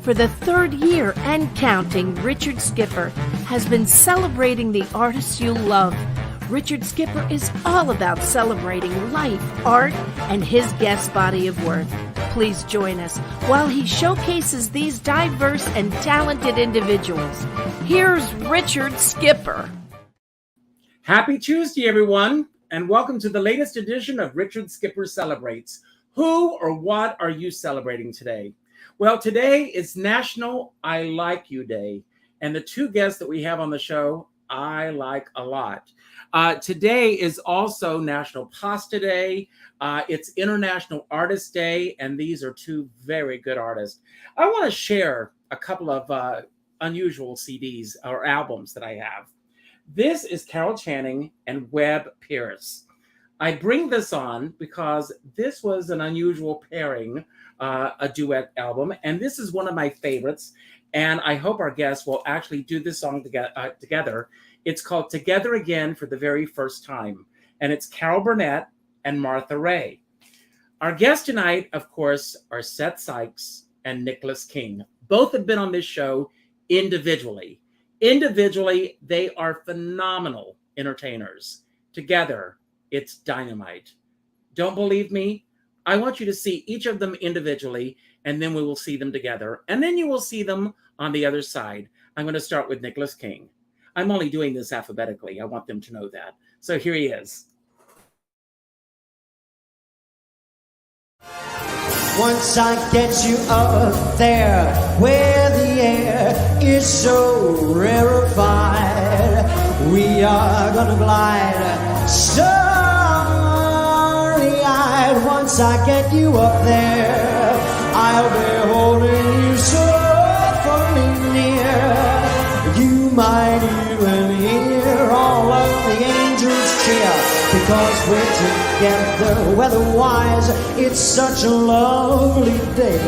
For the third year and counting, Richard Skipper has been celebrating the artists you love. Richard Skipper is all about celebrating life, art, and his guest body of work. Please join us while he showcases these diverse and talented individuals. Here's Richard Skipper. Happy Tuesday, everyone, and welcome to the latest edition of Richard Skipper Celebrates. Who or what are you celebrating today? Well, today is National I Like You Day, and the two guests that we have on the show, I like a lot. Today is also National Pasta Day. It's International Artist Day, and these are two very good artists. I want to share a couple of unusual CDs or albums that I have. This is Carol Channing and Webb Pierce. I bring this on because this was an unusual pairing, a duet album, and this is one of my favorites, and I hope our guests will actually do this song together. It's called Together Again for the Very First Time, and it's Carol Burnett and Martha Raye. Our guests tonight, of course, are SETH Sikes and Nicolas King. Both have been on this show individually. Individually, they are phenomenal entertainers. Together, it's dynamite. Don't believe me? I want you to see each of them individually, and then we will see them together. And then you will see them on the other side. I'm going to start with Nicolas King. I'm only doing this alphabetically. I want them to know that. So here he is. Once I get you up there where the air is so rarefied, we are gonna glide starry-eyed. Once I get you up there, I'll be holding you so awfully near. You might even hear all of the angels cheer, because we're together weather-wise. It's such a lovely day.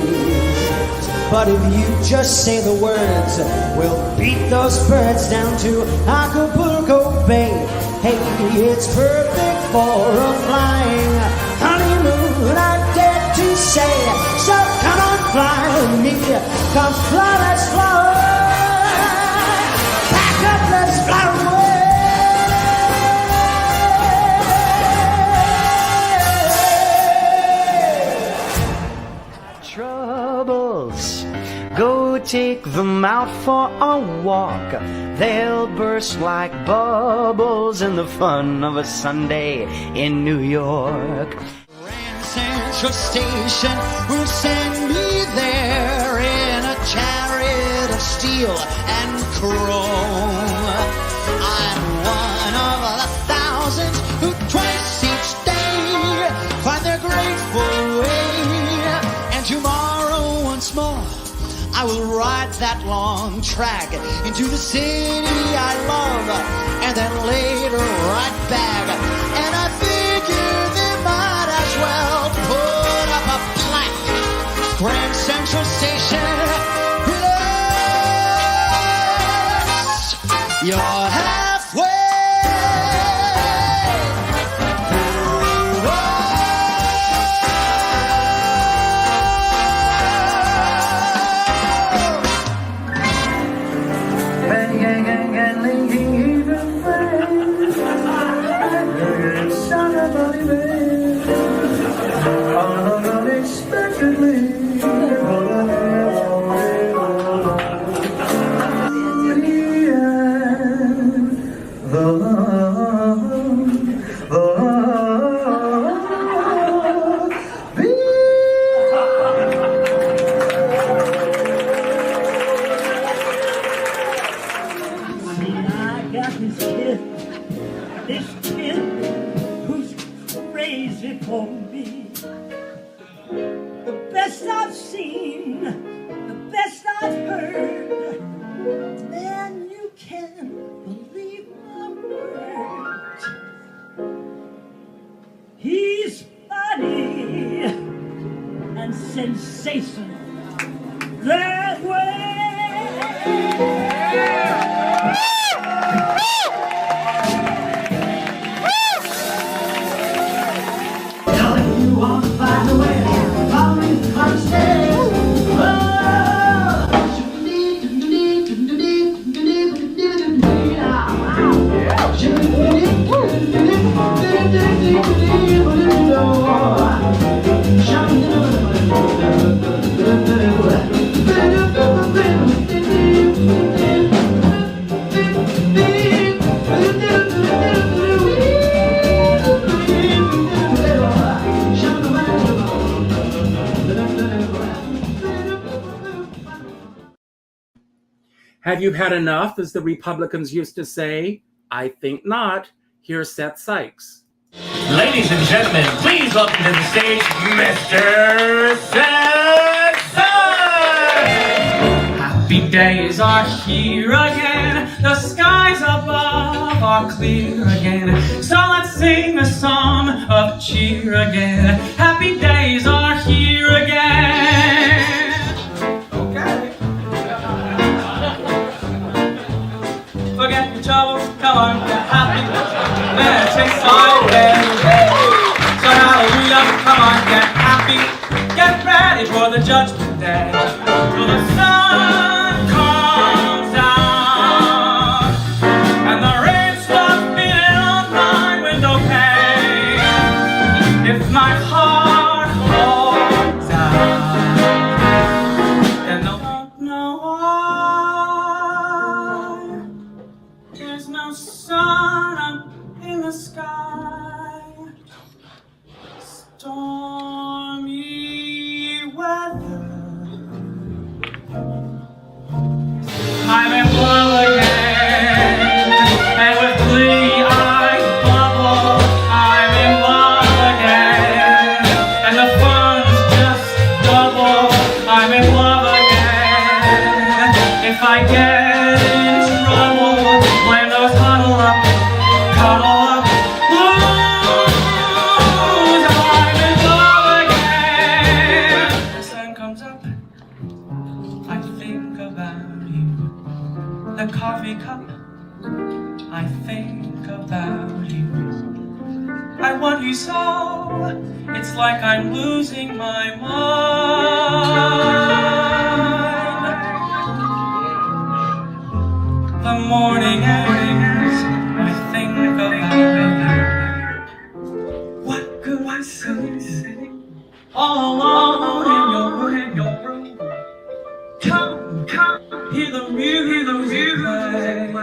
But if you just say the words, we'll beat those birds down to Acapulco Bay. Hey, it's perfect for a flying honeymoon, I dare to say. So come on, fly with me. Come fly, let's fly. Pack up, let's fly away. Troubles, go take them out for a walk. They'll burst like bubbles in the fun of a Sunday in New York. Grand Central Station will send me there in a chariot of steel and chrome. I'm one of the thousands who twice each day find their grateful way. And tomorrow once more I will ride that long track into the city I love, and then later right back. And I figure they might as well put up a plaque. Grand Central Station, relax, you're halfway. Sensation that way. You want to find a way, find me, stay. Oh. Have you had enough, as the Republicans used to say? I think not. Here's Seth Sikes. Ladies and gentlemen, please welcome to the stage, Mr. Seth Sikes! Happy days are here again, the skies above are clear again, so let's sing a song of cheer again. Happy days are here again. Okay. Forget your troubles, come on, get happy. Let's sing sideways. So hallelujah, come on, get happy. Get ready for the judgment day. Till the sun comes down and the rain stops beating on my window pane. If my heart holds out, then they'll not know why. There's no sun up in the sky. Stormy weather. I'm in love again, and with glee I bubble. I'm in love again, and the fun's just double. I'm in love again. If I get in trouble, blame those huddle up, cuddle up, blues. I'm in love again. The sun comes up, I think about you. The coffee cup, I think about you. I want you so, it's like I'm losing my mind. The morning ends, I think about you. What could I say? All alone in your room. Come, hear the music play.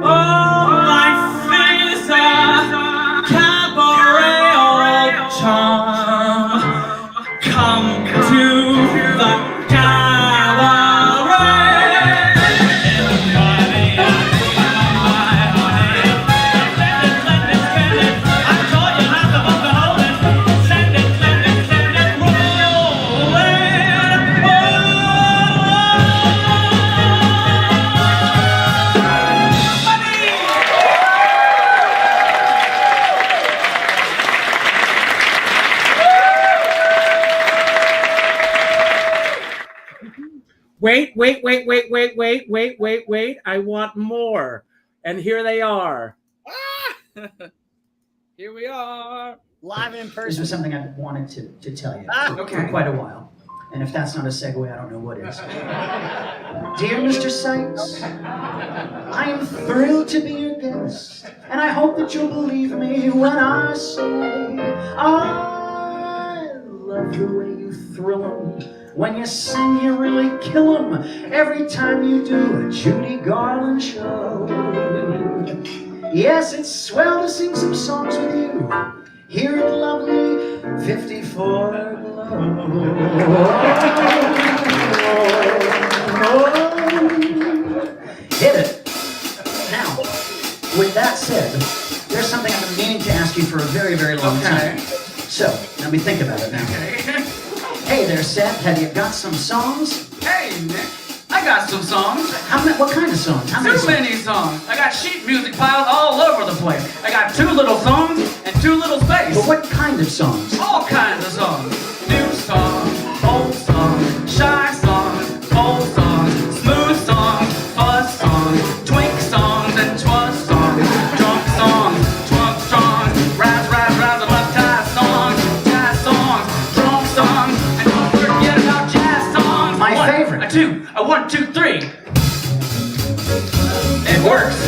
Oh, my face a cabaret old charm. Come to the cabaret. Everybody, my honey. Send it, I told you not to hold it. Send it, roll it. Wait. I want more. And here they are. Here we are. Live in This person. was something I wanted to tell you for Okay. quite a while. And if that's not a segue, I don't know what is. Dear Mr. Sikes, I am thrilled to be your guest, and I hope that you'll believe me when I say I love the way you thrill 'em. When you sing, you really kill 'em. Every time you do a Judy Garland show. Yes, it's swell to sing some songs with you here at lovely 54 Glow. Hit it. Now, with that said, there's something I've been meaning to ask you for a very, very long time. So, let me think about it now. Hey there, Seth. Have you got some songs? Hey, Nick, I got some songs. What kind of songs? How many Too songs? many songs. I got sheet music piled all over the place. I got too little songs and too little space. But what kind of songs? All kinds of songs. New songs, old songs, shy songs, old songs, smooth songs, fuzz songs, twink songs and twas songs, drunk songs, drunk songs, rise, and uptight songs, jazz songs, drunk songs, and don't forget about jazz songs. My favorite. A 1, 2, 3. It works.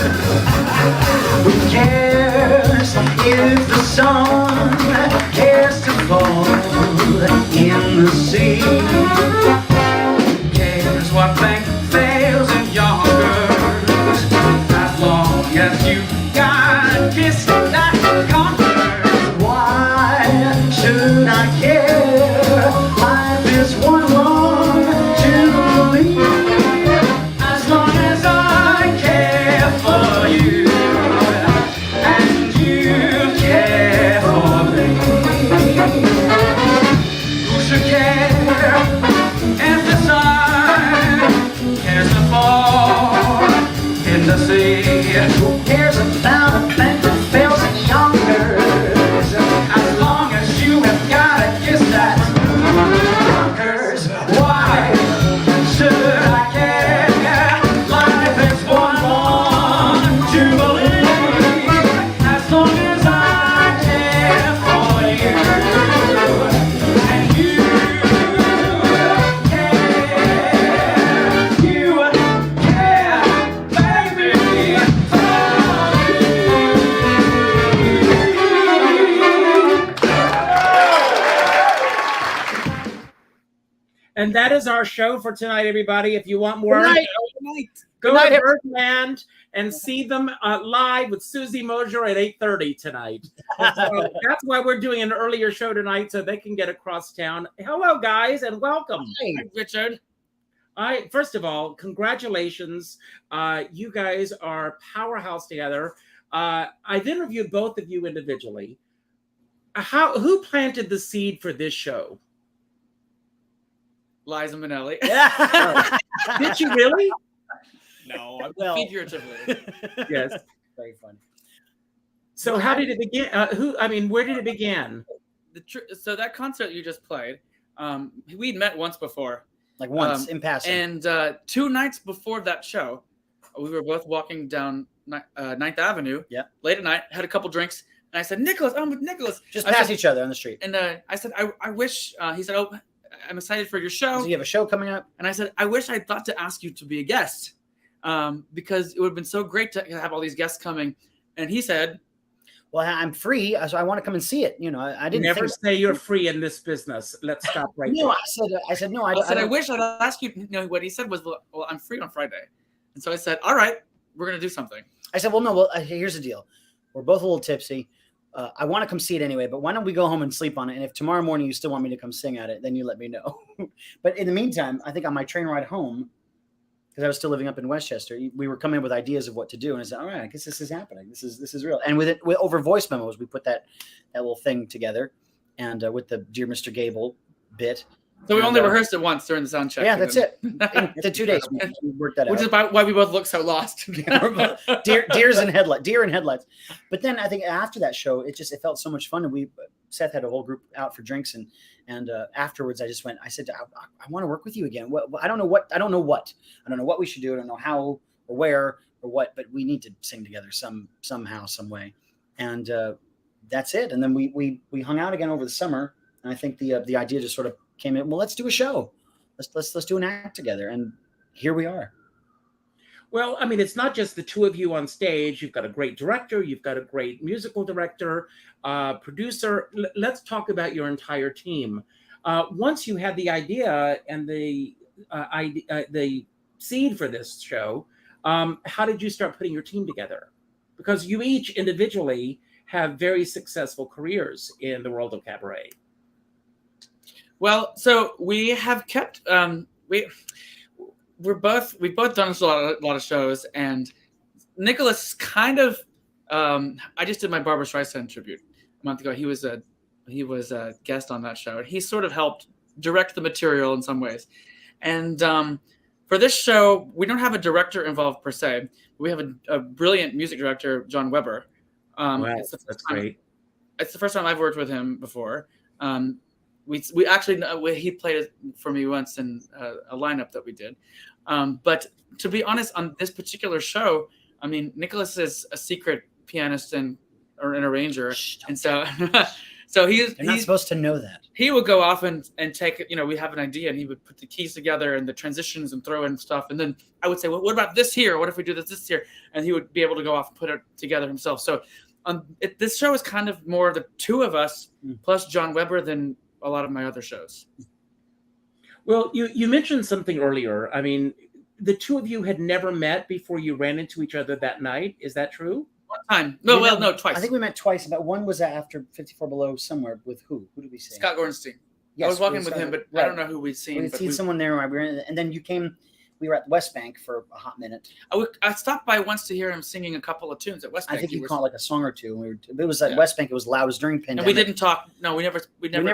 Who cares if the sun cares to fall in the sea? Who cares what bank fails in Yonkers? As long as you got a kiss that conquers. Why should I care? Life is one long Julie. Who cares about a bank that fails at Yonkers? As long as you have got a kiss that's bonkers. Why should I care? Life is one long jubilee. As long as I care for you, and you care, baby. And that is our show for tonight, everybody. If you want more, Good night. go Good night, to Birdland and see them live with Susie Mosier at 8:30 tonight. So that's why we're doing an earlier show tonight, so they can get across town. Hello, guys, and welcome. Hi, Richard. First of all, congratulations. You guys are a powerhouse together. I've interviewed both of you individually. Who planted the seed for this show? Liza Minnelli. Did you really? No, Well- figuratively. Yes. Very fun. So how did it begin? Where did it begin? So that concert you just played, we'd met once before. Like once in passing. And 2 nights before that show, we were both walking down 9th Avenue. Yeah. Late at night, had a couple drinks, and I said, "Nicholas, I'm with Nicholas." Just I pass said- each other on the street. And I said, I wish. He said, "Oh, I'm excited for your show." So you have a show coming up? And I said, "I wish I'd thought to ask you to be a guest, because it would have been so great to have all these guests coming." And he said, Well, I'm free, so I want to come and see it. You know, I didn't Never think. say you're free in this business. Let's stop right No, there. I said no. I said, I don't- wish I'd ask you. You know, what he said was, "Well, I'm free on Friday." And so I said, "All right, we're gonna do something." I said, well, no. Well, here's the deal. We're both a little tipsy. I want to come see it anyway, but why don't we go home and sleep on it? And if tomorrow morning you still want me to come sing at it, then you let me know. But in the meantime, I think on my train ride home, because I was still living up in Westchester, we were coming up with ideas of what to do, and I said, all right, I guess this is happening. This is real. And with over voice memos, we put that little thing together, and with the Dear Mr. Gable bit. So we And, only rehearsed it once during the sound check. Yeah, and that's then- it. In the 2 days, we worked that out. Which is why we both look so lost. Deers and headlights. But then I think after that show, it felt so much fun, and Seth had a whole group out for drinks, and afterwards I said, I want to work with you again. I don't know what we should do. I don't know how or where or what, but we need to sing together somehow, some way, and that's it. And then we hung out again over the summer, and I think the idea just sort of came in. Well, let's do a show. Let's do an act together, and here we are. Well, I mean, it's not just the two of you on stage. You've got a great director. You've got a great musical director, producer. Let's talk about your entire team. Once you had the idea and the seed for this show, how did you start putting your team together? Because you each individually have very successful careers in the world of cabaret. Well, so we have kept we've both done a lot of shows, and Nicholas kind of I just did my Barbra Streisand tribute a month ago. He was a guest on that show. He sort of helped direct the material in some ways, and for this show we don't have a director involved per se. We have a brilliant music director, John Weber. That's great. It's the first time I've worked with him before. We actually he played it for me once in a lineup that we did. But to be honest, on this particular show, I mean, Nicholas is a secret pianist or an arranger, and so he's not supposed to know that. He would go off and take, we have an idea, and he would put the keys together and the transitions and throw in stuff, and then I would say, well, what about this here? What if we do this here? And he would be able to go off and put it together himself. So this show is kind of more the two of us plus John Weber than a lot of my other shows. Well, you mentioned something earlier. I mean, the two of you had never met before you ran into each other that night. Is that true? One time. No, twice. I think we met twice. But one was after 54 Below somewhere with who? Who did we see? Scott Gorenstein. Yes, I was walking we with saw him, him. but I don't know who we'd seen. We'd but seen someone there, and then you came. We were at West Bank for a hot minute. I stopped by once to hear him singing a couple of tunes at West Bank. I think you caught like a song or two. It was at West Bank. It was loud. It was during And pandemic. we didn't talk. No, we never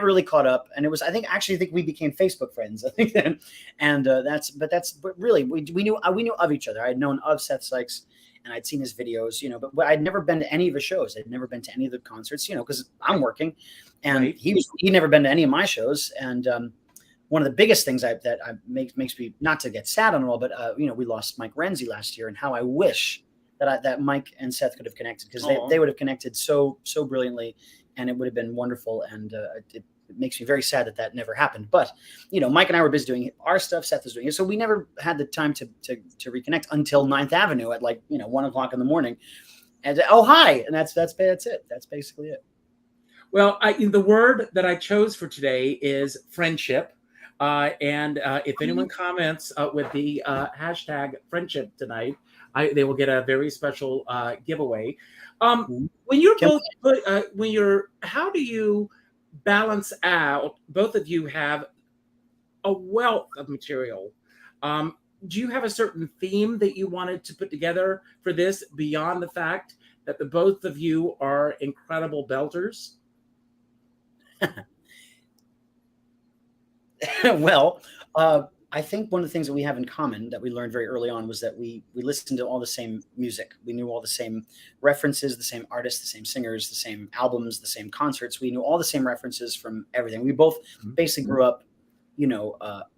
really caught up. And it was. I think we became Facebook friends. I think then, and but really we knew of each other. I had known of Seth Sikes, and I'd seen his videos, but I'd never been to any of his shows. I'd never been to any of the concerts, because I'm working, and Right. he'd never been to any of my shows. And one of the biggest things that makes me, not to get sad on it all, but we lost Mike Renzi last year, and how I wish that Mike and Seth could have connected, because they would have connected so brilliantly, and it would have been wonderful. And it makes me very sad that never happened. But Mike and I were busy doing our stuff. Seth was doing it, so we never had the time to reconnect until 9th Avenue at 1 o'clock in the morning. And oh, hi, and that's it. That's basically it. Well, the word that I chose for today is friendship. And if anyone comments with the hashtag friendship tonight, they will get a very special giveaway. When you're how do you balance out? Both of you have a wealth of material. Do you have a certain theme that you wanted to put together for this, beyond the fact that the both of you are incredible belters? Well, I think one of the things that we have in common that we learned very early on was that we listened to all the same music. We knew all the same references, the same artists, the same singers, the same albums, the same concerts. We knew all the same references from everything. We both basically grew up,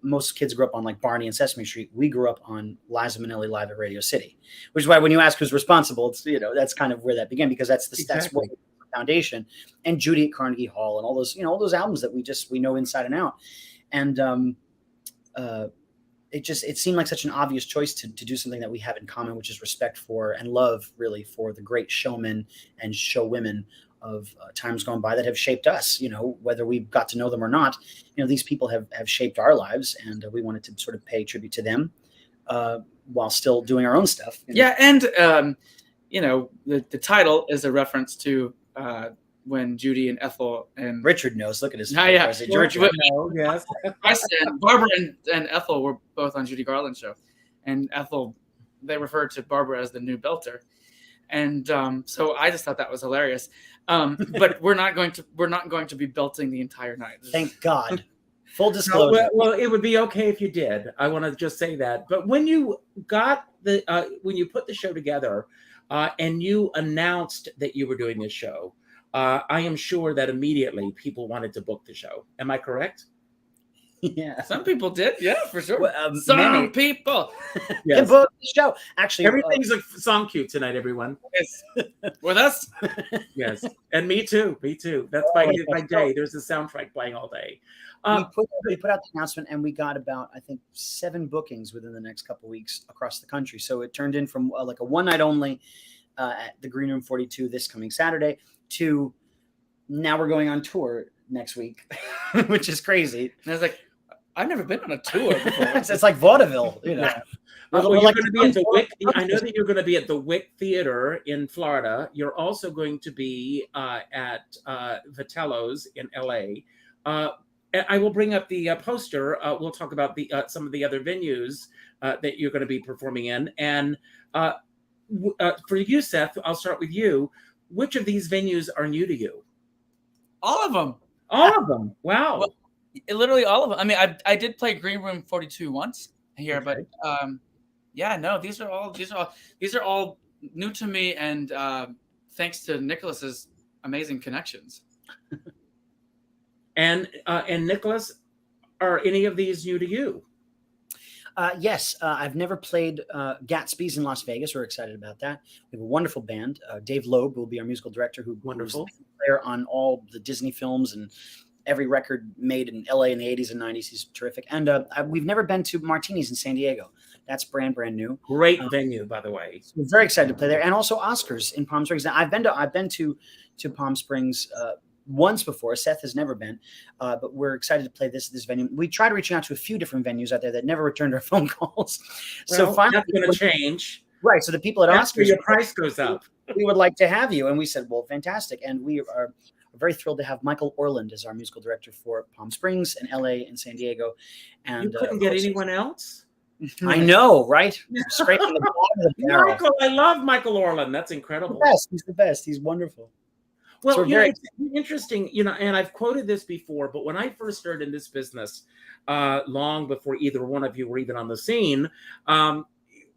most kids grew up on like Barney and Sesame Street. We grew up on Liza Minnelli live at Radio City, which is why when you ask who's responsible, it's, that's kind of where that began, because that's what the foundation. And Judy at Carnegie Hall and all those albums that we know inside and out. And it seemed like such an obvious choice to do something that we have in common, which is respect for and love, really, for the great showmen and showwomen of times gone by that have shaped us. Whether we got to know them or not, these people have shaped our lives, and we wanted to sort of pay tribute to them while still doing our own stuff. Yeah, and the title is a reference to when Judy and Ethel and Richard knows. Look at his. George. Yes. I said Barbara and Ethel were both on Judy Garland show, and Ethel, they referred to Barbara as the new belter, and so I just thought that was hilarious. But we're not going to be belting the entire night. Thank God. Full disclosure. Well, it would be okay if you did. I want to just say that. But when you got when you put the show together, and you announced that you were doing this show, I am sure that immediately people wanted to book the show. Am I correct? Yeah. Some people did. Yeah, for sure. Well, Some people. Yes. Book the show. Actually, everything's a song cue tonight, everyone. With us? Yes. And me too. That's my day. There's a soundtrack playing all day. We put out the announcement, and we got about, I think, 7 bookings within the next couple of weeks across the country. So it turned in from like a one night only at the Green Room 42 this coming Saturday to now we're going on tour next week, which is crazy. And I was like, I've never been on a tour before. It's like vaudeville, Well, you're going to be at the Wick. I know that you're going to be at the Wick Theater in Florida. You're also going to be at Vitello's in LA. I will bring up the poster. We'll talk about some of the other venues that you're going to be performing in. And for you, Seth, I'll start with you. Which of these venues are new to you? All of them. All of them. Wow. Well, literally all of them. I mean, I did play Green Room 42 once here, Okay. but these are all new to me, and thanks to Nicolas's amazing connections. And Nicolas, are any of these new to you? Yes, I've never played Gatsby's in Las Vegas. We're excited about that. We have a wonderful band. Dave Loeb will be our musical director, who was the player on all the Disney films and every record made in LA in the 80s and 90s. He's terrific. And we've never been to Martini's in San Diego. That's brand new. Great venue, by the way. So we're very excited to play there. And also Oscars in Palm Springs. Now, I've been to Palm Springs once before. Seth has never been, but we're excited to play this venue. We tried reaching out to a few different venues out there that never returned our phone calls. So finally, that's going to change. Right. So the people at Oscars, your price goes up. We would like to have you, and we said, well, fantastic. And we are very thrilled to have Michael Orland as our musical director for Palm Springs and LA and San Diego. And you couldn't get anyone else? I know, right? Scraping the bottom of the barrel. Michael, I love Michael Orland. That's incredible. He's the best. He's wonderful. Well, So it's interesting, and I've quoted this before, but when I first started in this business, long before either one of you were even on the scene,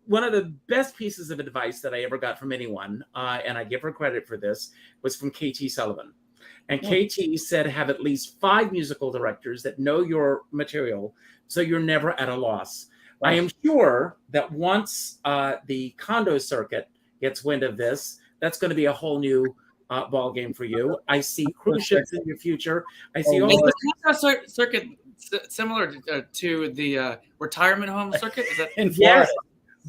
one of the best pieces of advice that I ever got from anyone, and I give her credit for this, was from KT Sullivan. And KT said, have at least 5 musical directors that know your material, so you're never at a loss. Right. I am sure that once the condo circuit gets wind of this, that's going to be a whole new ball game for you. I see cruise ships in your future. I see all the circuit similar to the retirement home circuit. Is that in Florida? Yes,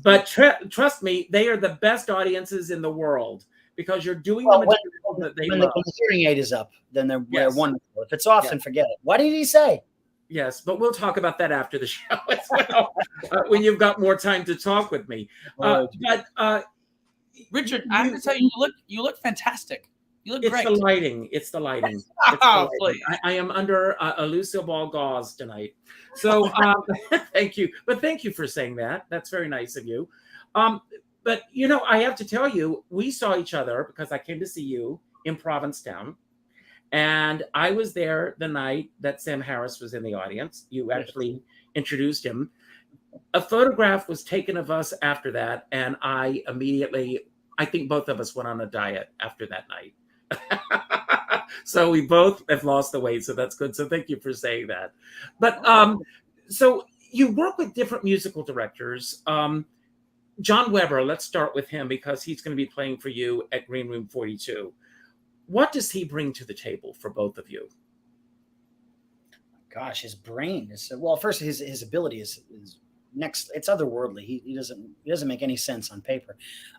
but trust me, they are the best audiences in the world because you're doing the material that they love. When the hearing aid is up, then they're wonderful. If it's off, then forget it. What did he say? Yes, but we'll talk about that after the show as well, when you've got more time to talk with me. Richard, I have to tell you, you look fantastic. You look great. It's the lighting. It's the lighting. Please. I am under a Lucille Ball gauze tonight. So thank you. But thank you for saying that. That's very nice of you. But, I have to tell you, we saw each other because I came to see you in Provincetown. And I was there the night that Sam Harris was in the audience. You actually introduced him. A photograph was taken of us after that. And I think both of us went on a diet after that night. So we both have lost the weight. So that's good. So thank you for saying that. But so you work with different musical directors. John Weber, let's start with him because he's going to be playing for you at Green Room 42. What does he bring to the table for both of you? Gosh, his brain is first his ability is next. It's otherworldly. He doesn't make any sense on paper,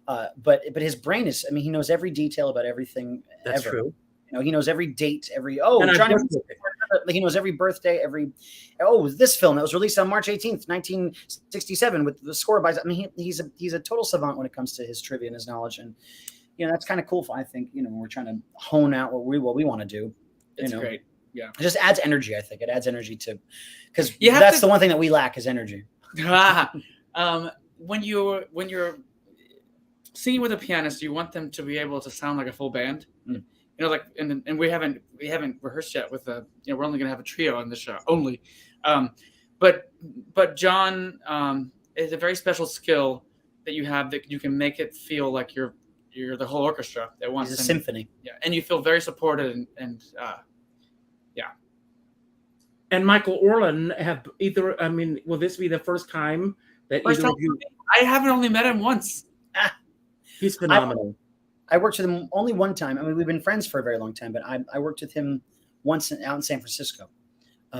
but his brain is. I mean, he knows every detail about everything. That's ever. True. He knows every date. He knows every birthday. This film that was released on March 18th, 1967, with the score by. I mean, he's a total savant when it comes to his trivia and his knowledge, and that's kind of cool. I think when we're trying to hone out what we want to do. It's great. Yeah, it just adds energy. I think it adds energy because that's the one thing that we lack is energy. When you're singing with a pianist, you want them to be able to sound like a full band. And we haven't rehearsed yet with we're only gonna have a trio on the show only. But John is a very special skill that you have that you can make it feel like you're the whole orchestra at once. It's a symphony. Yeah, and you feel very supported and yeah. And Michael Orland will this be the first time that either of you? I haven't only met him once. He's phenomenal. I worked with him only one time. I mean, we've been friends for a very long time, but I worked with him once out in San Francisco.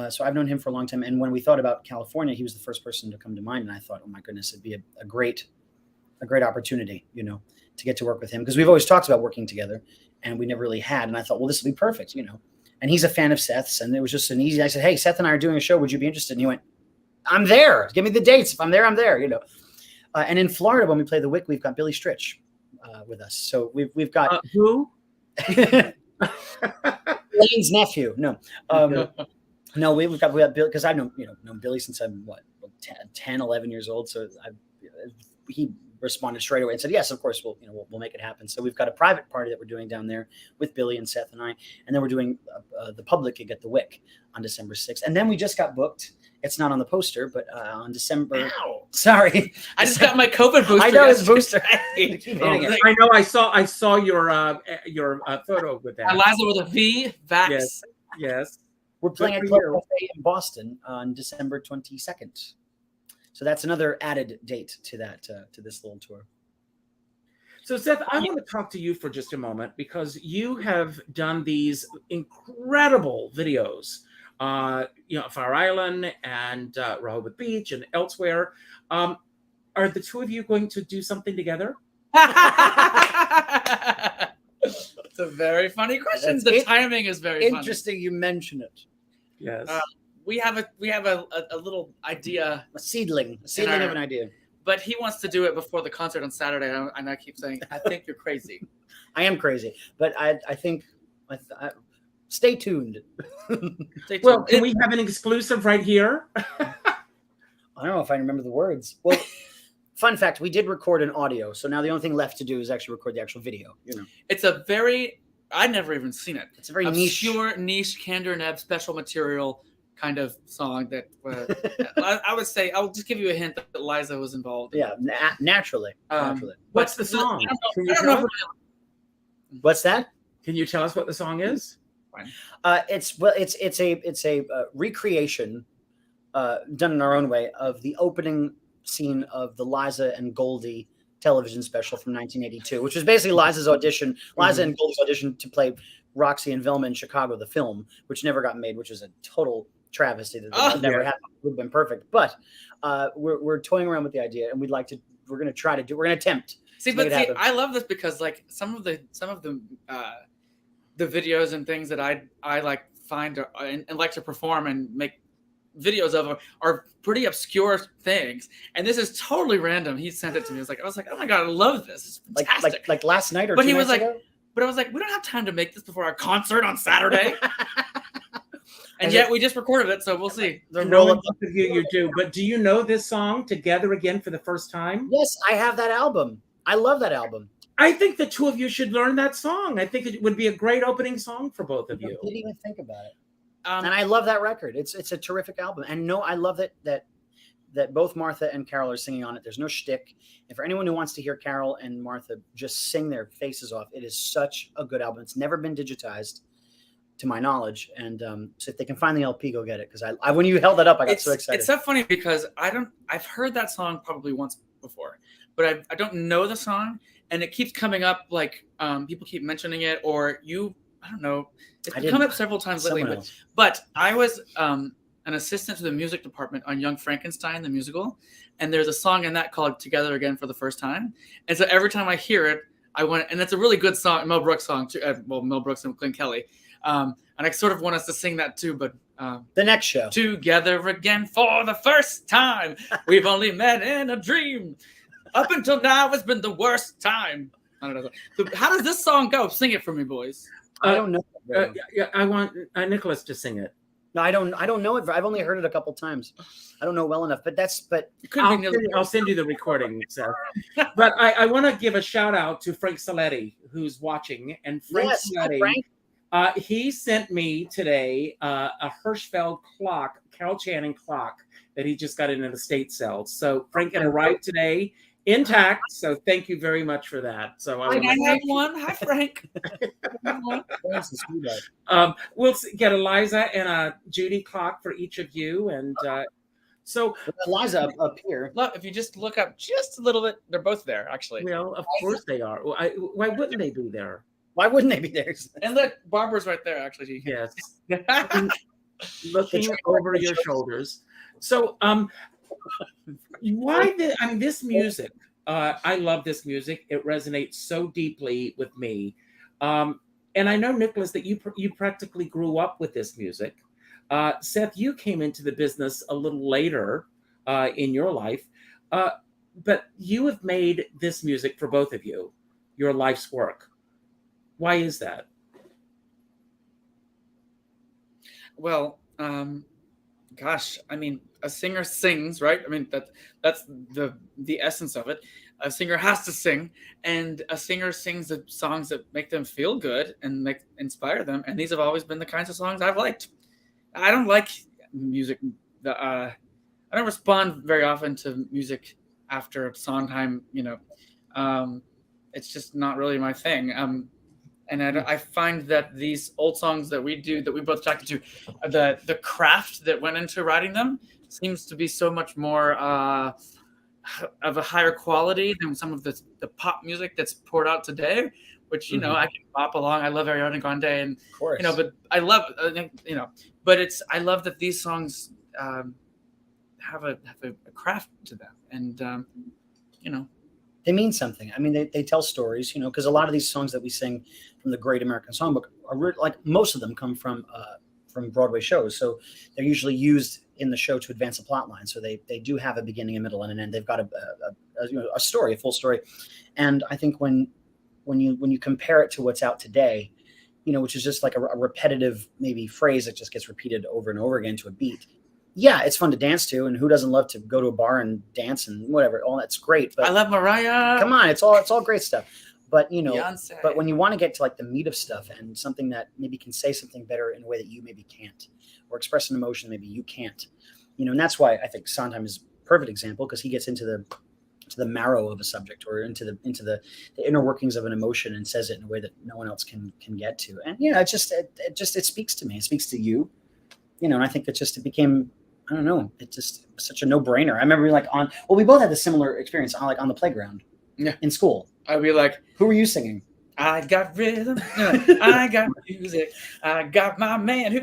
So I've known him for a long time. And when we thought about California, he was the first person to come to mind. And I thought, oh my goodness, it'd be a great opportunity, to get to work with him because we've always talked about working together, and we never really had. And I thought, well, this would be perfect, And he's a fan of Seth's, and it was just an easy. I said, hey, Seth and I are doing a show. Would you be interested? And he went, I'm there. Give me the dates. If I'm there, I'm there. And in Florida, when we play the Wick, we've got Billy Stritch with us. So we've got who? Lane's nephew. No, we've got Bill because I've known Billy since I'm 10, 11 years old. So he responded straight away and said, yes, of course, we'll make it happen. So we've got a private party that we're doing down there with Billy and Seth and I, and then we're doing the public gig at the Wick on December 6th. And then we just got booked. It's not on the poster, but on December. Ow. Sorry, I just got my COVID booster. I know his booster. I know. I saw your photo with that. Liza with a V. Vax. Yes. We're playing at Club Buffet in Boston on December 22nd. So that's another added date to that to this little tour. So Seth, I want to talk to you for just a moment because you have done these incredible videos, Fire Island and Rehoboth Beach and elsewhere. Are the two of you going to do something together? It's a very funny question. The timing is very interesting. You mention it. Yes. We have a little idea, a seedling of an idea. But he wants to do it before the concert on Saturday, and I keep saying, I think you're crazy. I am crazy, but I think. Stay tuned. Well, can we have an exclusive right here? I don't know if I remember the words. Well, fun fact: we did record an audio, so now the only thing left to do is actually record the actual video. It's I'd never even seen it. It's a very obscure, niche Candor Neb special material kind of song that I would say. I'll just give you a hint that Liza was involved. Yeah, naturally. What's the song? Can you I don't tell know. us? What's that? Can you tell us what the song is? It's a recreation done in our own way of the opening scene of the Liza and Goldie television special from 1982, which was basically Liza and Goldie's audition to play Roxy and Velma in Chicago, the film, which never got made, which is a total travesty that never happened. It would have been perfect, but we're toying around with the idea, and we're going to attempt. I love this because like some of the videos and things that I like find and like to perform and make videos of are pretty obscure things, and this is totally random. He sent it to me. I was like, oh my god, I love this. It's fantastic. Like last night or but 2 he was nights like, ago? but I was like, we don't have time to make this before our concert on Saturday. And yet we just recorded it, so we'll see. Both of you do. But do you know this song, Together Again, for the first time? Yes, I have that album. I love that album. I think the two of you should learn that song. I think it would be a great opening song for both of you. I didn't even think about it. And I love that record. It's a terrific album. And no, I love that both Martha and Carol are singing on it. There's no shtick. And for anyone who wants to hear Carol and Martha just sing their faces off, it is such a good album. It's never been digitized, to my knowledge. And so if they can find the LP, go get it. Because I when you held that up, I got so excited. It's so funny because I've heard that song probably once before, but I don't know the song, and it keeps coming up. Like people keep mentioning it, or I don't know. It's come up several times lately. But I was an assistant to the music department on Young Frankenstein, the musical, and there's a song in that called "Together Again" for the first time. And so every time I hear it, I want, and it's a really good song, Mel Brooks song too. Mel Brooks and Clint Kelly. And I sort of want us to sing that too, but the next show. Together again for the first time. We've only met in a dream. Up until now, it's been the worst time. I don't know. So how does this song go? Sing it for me, boys. I don't know. I want Nicolas to sing it. No, I don't know it. I've only heard it a couple times. I don't know well enough, but I'll send you the recording, Seth. But I want to give a shout out to Frank Saletti, who's watching. And Frank Saletti, he sent me today a Hirschfeld clock, Carol Channing clock that he just got in an estate sale. So Frank had arrived today intact. So thank you very much for that. So I have one. Hi, Frank. We'll get a Liza and a Judy clock for each of you. And so Liza up here. Look, if you just look up just a little bit, they're both there, actually. Well, of course they are. Why wouldn't they be there? Why wouldn't they be there? And look, Barbara's right there, actually. Yes. Looking over your shoulders. So, this music, I love this music. It resonates so deeply with me. And I know, Nicolas, that you practically grew up with this music. Seth, you came into the business a little later in your life, but you have made this music for both of you, your life's work. Why is that? Well, gosh, I mean, a singer sings, right? I mean, that's the essence of it. A singer has to sing, and a singer sings the songs that make them feel good and inspire them. And these have always been the kinds of songs I've liked. I don't like music. I don't respond very often to music after Sondheim. It's just not really my thing. And I find that these old songs that we do, that we both attracted to, the craft that went into writing them seems to be so much more of a higher quality than some of the pop music that's poured out today, which, I can pop along. I love Ariana Grande, and, of course. But I love, but I love that these songs have a craft to them. And, they mean something. I mean, they tell stories, because a lot of these songs that we sing from the Great American Songbook are like most of them come from Broadway shows. So they're usually used in the show to advance a plot line. So they do have a beginning, a middle, and an end. They've got a story, a full story. And I think when you compare it to what's out today, which is just like a repetitive maybe phrase that just gets repeated over and over again to a beat. Yeah, it's fun to dance to, and who doesn't love to go to a bar and dance and whatever? All that's great. But I love Mariah. Come on, it's all great stuff. But you know, Beyonce. but when you want to get to like the meat of stuff and something that maybe can say something better in a way that you maybe can't, or express an emotion maybe you can't, you know, and that's why I think Sondheim is a perfect example, because he gets into the marrow of a subject, or into the inner workings of an emotion, and says it in a way that no one else can get to. And you know, it speaks to me. It speaks to you, you know. And I think it became, I don't know, it just was such a no-brainer. I remember like we both had a similar experience on the playground, in school. I'd be like, who were you singing? I got rhythm, I got music, I got my man.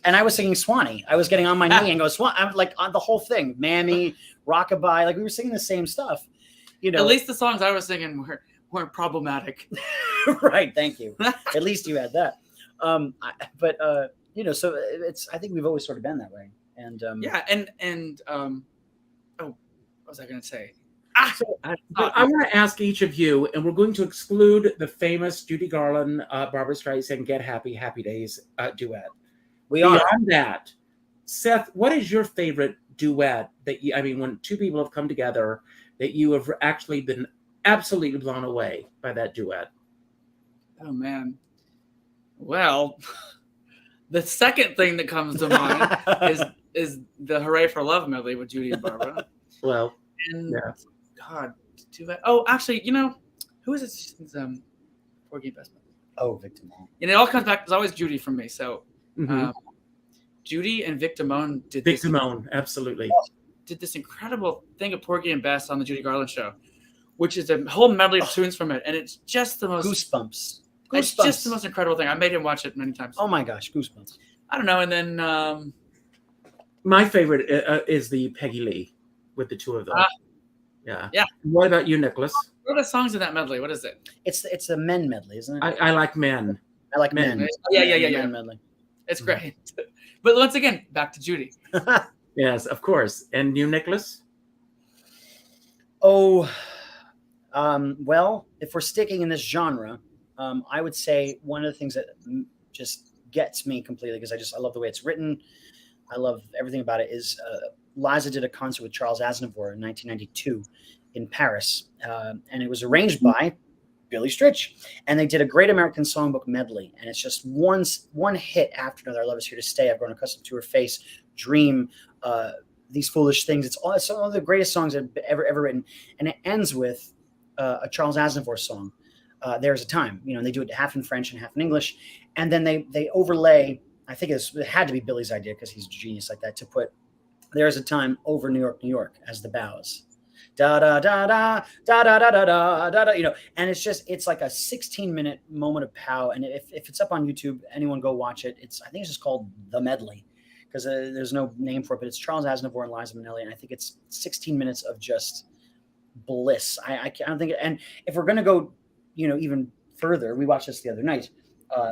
And I was singing Swanee. I was getting on my knee and go Swan. I'm like on the whole thing, Mammy, Rockabye. Like we were singing the same stuff. You know, at least the songs I was singing weren't problematic. Right. Thank you. At least you had that. But you know, so I think we've always sort of been that way. And what was I going to say? So I want to ask each of you, and we're going to exclude the famous Judy Garland, Barbra Streisand, "Get Happy, Happy Days" duet. Beyond that, Seth, what is your favorite duet when two people have come together that you have actually been absolutely blown away by that duet? Oh man. Well, the second thing that comes to mind is the "Hooray for Love" medley with Judy and Barbara. Well, and God, duet. Oh, actually, you know, who is it? It's, Porgy and Bess. Oh, Vic Damone. And it all comes back. It's always Judy for me. So, Judy and Vic Damone did. Vic Damone, absolutely. Did this incredible thing of Porgy and Bess on the Judy Garland show, which is a whole medley of tunes from it, and it's just the most goosebumps. It's just the most incredible thing. I made him watch it many times. Oh my gosh, goosebumps! I don't know. And then my favorite is the Peggy Lee with the two of them. Yeah. What about you, Nicholas? What are the songs in that medley? What is it? It's a men medley, isn't it? I like Men. I like Men. Yeah. Men medley. It's great. But once again, back to Judy. Yes, of course. And you, Nicholas? Oh, well, if we're sticking in this genre, I would say one of the things that just gets me completely, because I love the way it's written, I love everything about it, is Liza did a concert with Charles Aznavour in 1992 in Paris, and it was arranged by Billy Stritch, and they did a Great American Songbook medley, and it's just one hit after another. "Our Love Is Here to Stay," "I've Grown Accustomed to Her Face," "Dream," "These Foolish Things." It's some of the greatest songs I've ever written, and it ends with a Charles Aznavour song, "There's a Time," you know, and they do it half in French and half in English, and then they overlay. I think it had to be Billy's idea, because he's a genius like that, to put "There's a Time" over "New York, New York" as the bows. Da da da da da da da da da da da, you know, and it's like a 16-minute moment of pow. And if it's up on YouTube, anyone go watch it. I think it's just called The Medley, because there's no name for it, but it's Charles Aznavour and Liza Minnelli, and I think it's 16 minutes of just bliss. I don't think, and if we're gonna go, you know, even further, we watched this the other night.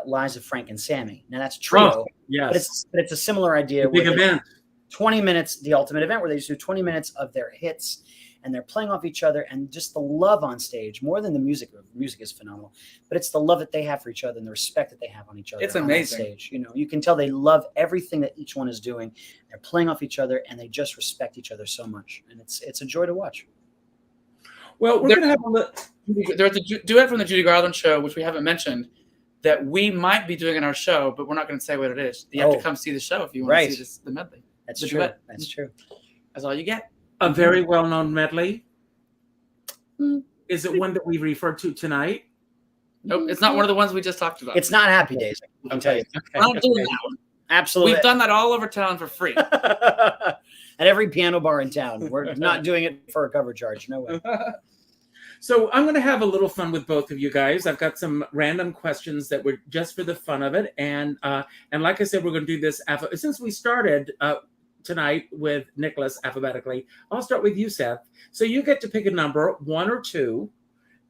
Liza, Frank, and Sammy. Now that's a trio, yes, but it's a similar idea. Big event. 20 minutes, the ultimate event, where they just do 20 minutes of their hits, and they're playing off each other, and just the love on stage, more than the music. The music is phenomenal, but it's the love that they have for each other and the respect that they have on each other. It's amazing. On stage, you know, you can tell they love everything that each one is doing. They're playing off each other, and they just respect each other so much, and it's a joy to watch. Well, we're gonna have there's a duet from the Judy Garland show, which we haven't mentioned, that we might be doing in our show, but we're not going to say what it is. You have to come see the show if you want to see the medley. That's true. Duet. That's true. That's all you get. A very well-known medley. Is it one that we referred to tonight? Nope, it's not one of the ones we just talked about. It's not Happy Days. I can tell you. We're not doing that one. Absolutely. We've done that all over town for free. At every piano bar in town. We're not doing it for a cover charge. No way. So I'm going to have a little fun with both of you guys. I've got some random questions that were just for the fun of it. And like I said, we're going to do this. Since we started tonight with Nicholas alphabetically, I'll start with you, Seth. So you get to pick a number, 1 or 2,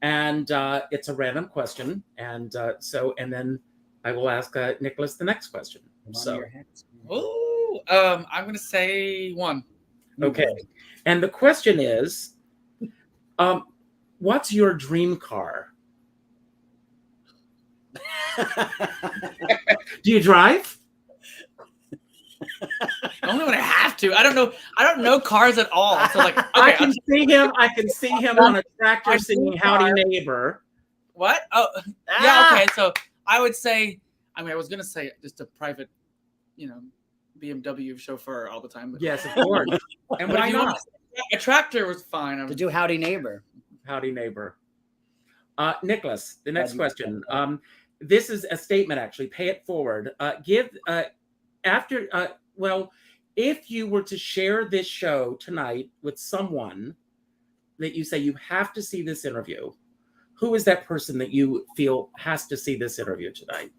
and it's a random question. And then I will ask Nicholas the next question. I'm going to say 1. Okay. And the question is, what's your dream car? Do you drive? Only when I have to. I don't know cars at all. So like, okay, I can see him on a tractor singing "Howdy Neighbor." What? Oh, yeah. Okay. So I would say, I was going to say just a private, BMW chauffeur all the time. But Yes, of course. And but why if you not? want a tractor was fine. To do Howdy Neighbor. Howdy neighbor. Nicholas, the next question. This is a statement, actually. Pay it forward. If you were to share this show tonight with someone that you say you have to see this interview, who is that person that you feel has to see this interview tonight?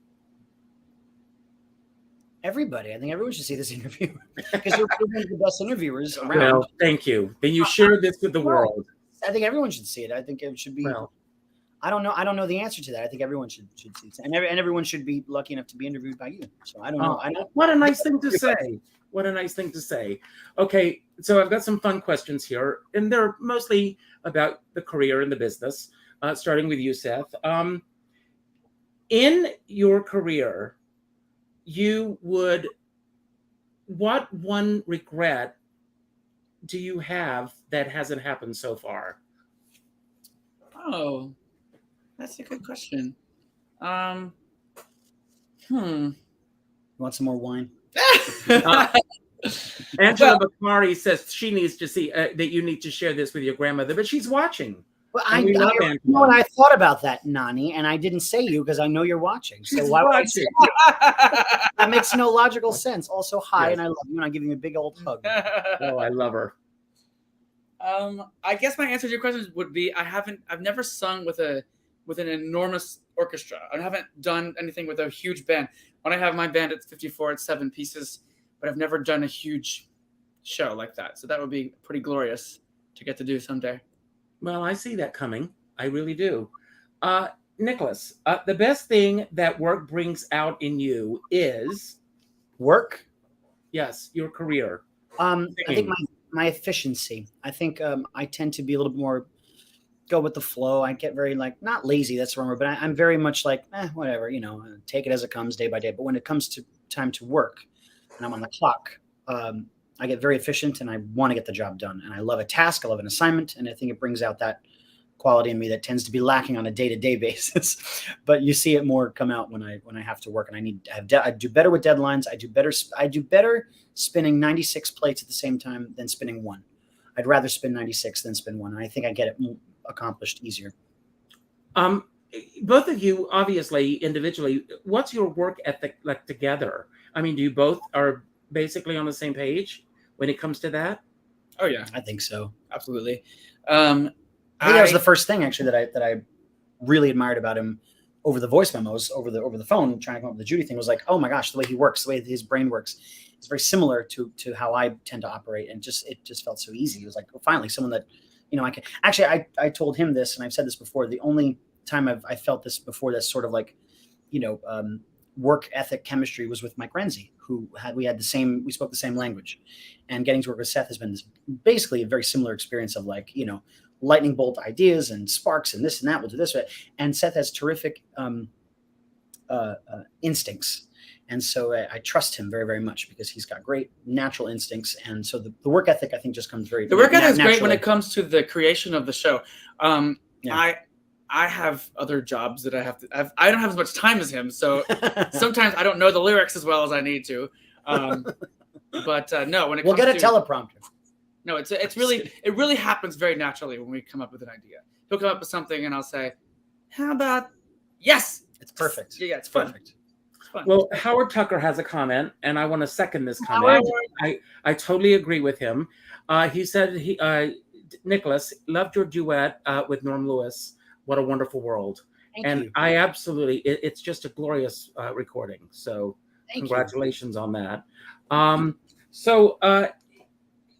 Everybody. I think everyone should see this interview because you're one of the best interviewers around. Well, thank you. Then you share this with the world. I think everyone should see it. I think it should be. Well, I don't know the answer to that. I think everyone should see it, and everyone should be lucky enough to be interviewed by you. So I don't know. What a nice thing to say. What a nice thing to say. Okay, so I've got some fun questions here, and they're mostly about the career and the business. Starting with you, Seth. In your career, what one regret do you have that hasn't happened so far? Oh, that's a good question. You want some more wine? Angela Bakari says she needs to see that you need to share this with your grandmother, but she's watching. Well, I thought about that, Nani, and I didn't say you because I know you're watching. So why would I say that? Makes no logical sense. Also, hi, yes. And I love you, and I'm giving you a big old hug. Oh, I love her. I guess my answer to your question would be I've never sung with an enormous orchestra. I haven't done anything with a huge band. When I have my band at 54, it's 7 pieces, but I've never done a huge show like that. So that would be pretty glorious to get to do someday. Well, I see that coming. I really do. Nicholas, the best thing that work brings out in you is? Work? Yes, your career. I think my efficiency. I think I tend to be a little bit more go with the flow. I get very not lazy, that's the wrong word, but I'm very much whatever, take it as it comes day by day. But when it comes to time to work and I'm on the clock, I get very efficient and I want to get the job done. And I love a task, I love an assignment, and I think it brings out that quality in me that tends to be lacking on a day-to-day basis. But you see it more come out when I have to work, and I do better with deadlines. I do better spinning 96 plates at the same time than spinning one. I'd rather spin 96 than spin one. And I think I get it accomplished easier. Both of you, obviously, individually, what's your work ethic like together? I mean, do you both are basically on the same page when it comes to that? Oh yeah, I think so. Absolutely. I think that was the first thing actually that I really admired about him over the voice memos, over the phone, trying to come up with the Judy thing, was oh my gosh, the way he works, the way his brain works, it's very similar to how I tend to operate, and it just felt so easy. It was finally someone that I can actually. I told him this, and I've said this before. The only time I felt this before, this sort of work ethic chemistry, was with Mike Renzi, who we spoke the same language, and getting to work with Seth has been basically a very similar experience of lightning bolt ideas and sparks and this and that. We'll do this, and Seth has terrific instincts, and so I trust him very, very much because he's got great natural instincts, and so the work ethic I think just comes very. The work ethic is great when it comes to the creation of the show. I have other jobs that I have to. I don't have as much time as him, so sometimes I don't know the lyrics as well as I need to. But no, when we'll get a teleprompter. No, it really happens very naturally when we come up with an idea. He'll come up with something, and I'll say, "How about yes?" It's perfect. Yeah, it's perfect. It's fun. Well, Howard Tucker has a comment, and I want to second this comment. I totally agree with him. He said Nicholas loved your duet with Norm Lewis. What a wonderful world. Thank you. I absolutely, it's just a glorious recording. So congratulations on that.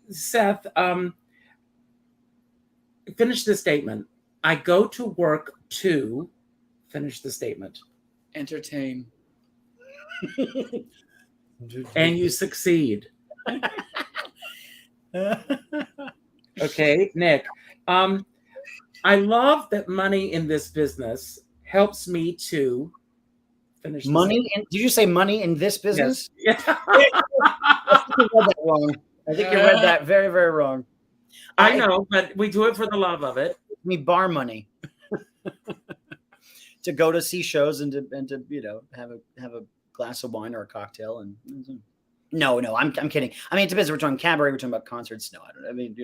Seth, finish the statement. I go to work to finish the statement. Entertain. And you succeed. Okay, Nick. I love that money in this business helps me to finish. Money? Did you say money in this business? Yes. Yeah. I think you read that wrong. I think you read that very, very wrong. I know, but we do it for the love of it. Me bar money. to go to see shows and to have a glass of wine or a cocktail. And no, I'm kidding. I mean, it depends. We're talking cabaret. We're talking about concerts. No, I don't. I mean,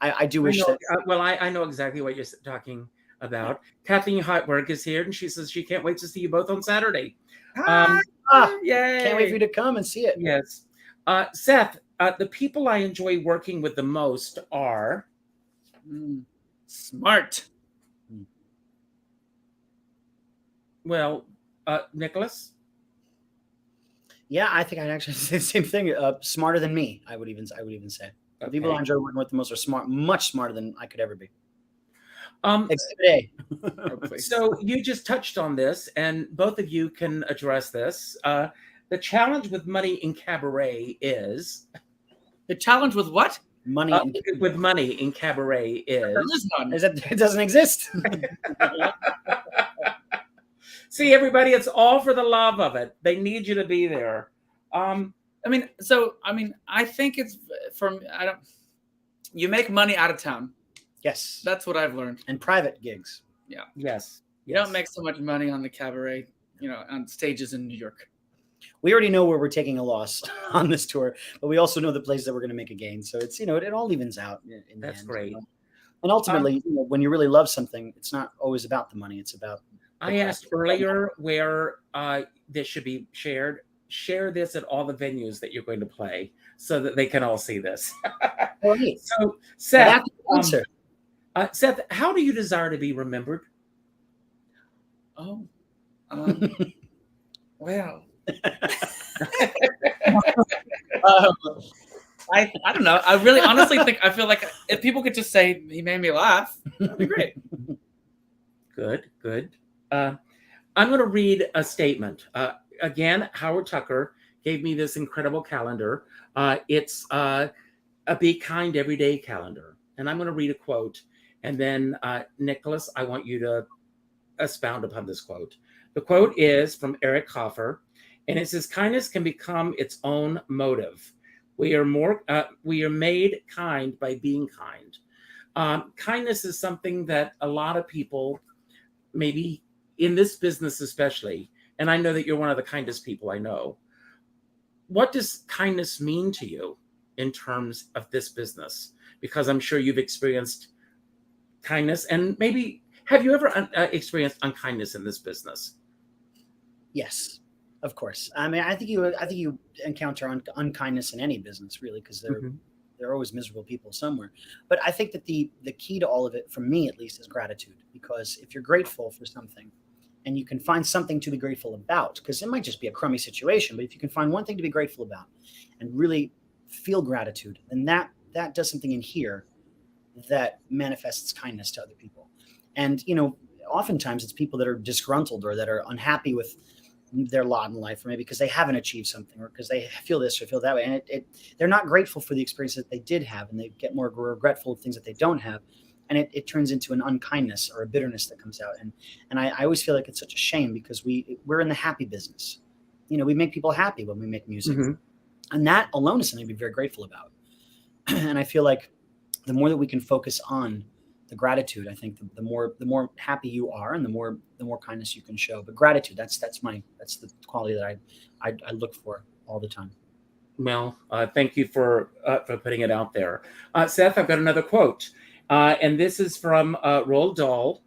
I do wish that. I know exactly what you're talking about. Kathleen Hartberg is here, and she says she can't wait to see you both on Saturday. Yay! Can't wait for you to come and see it. Yes, Seth. The people I enjoy working with the most are smart. Well, Nicholas. Yeah, I think I'd actually say the same thing. Smarter than me, I would even say. The people I enjoy working with the most are smart, much smarter than I could ever be. Exhibit A. So you just touched on this, and both of you can address this. The challenge with money in cabaret is the challenge with what? Money with money in cabaret is it doesn't exist. See, everybody, it's all for the love of it. They need you to be there. I think it's you make money out of town. Yes. That's what I've learned. And private gigs. Yeah. Yes. You don't make so much money on the cabaret, on stages in New York. We already know where we're taking a loss on this tour, but we also know the place that we're going to make a gain. So it's, it all evens out in the That's end. great. And ultimately, when you really love something, it's not always about the money. It's about. I asked earlier where this should be shared. Share this at all the venues that you're going to play so that they can all see this. So, Seth, Seth, how do you desire to be remembered? Oh, well. I don't know. I really honestly I feel like if people could just say he made me laugh, that'd be great. Good. I'm going to read a statement. Again, Howard Tucker gave me this incredible calendar. It's a Be Kind Everyday calendar. And I'm going to read a quote. And then, Nicholas, I want you to expound upon this quote. The quote is from Eric Hoffer. And it says, kindness can become its own motive. We are made kind by being kind. Kindness is something that a lot of people, maybe in this business especially, and I know that you're one of the kindest people I know. What does kindness mean to you in terms of this business? Because I'm sure you've experienced kindness, and maybe have you ever experienced unkindness in this business? Yes, of course. I mean, I think you encounter unkindness in any business, really, because there are always miserable people somewhere. But I think that the key to all of it, for me at least, is gratitude. Because if you're grateful for something, and you can find something to be grateful about, because it might just be a crummy situation, but if you can find one thing to be grateful about and really feel gratitude, then that does something in here that manifests kindness to other people. And, oftentimes it's people that are disgruntled or that are unhappy with their lot in life, or maybe because they haven't achieved something, or because they feel this or feel that way. And they're not grateful for the experience that they did have, and they get more regretful of things that they don't have. And it turns into an unkindness or a bitterness that comes out. And I always feel like it's such a shame, because we're in the happy business. We make people happy when we make music. And that alone is something to be very grateful about. And I feel like the more that we can focus on the gratitude, I think the more happy you are, and the more kindness you can show. But gratitude, that's the quality that I look for all the time. Well, thank you for putting it out there. Seth, I've got another quote. And this is from Roald Dahl,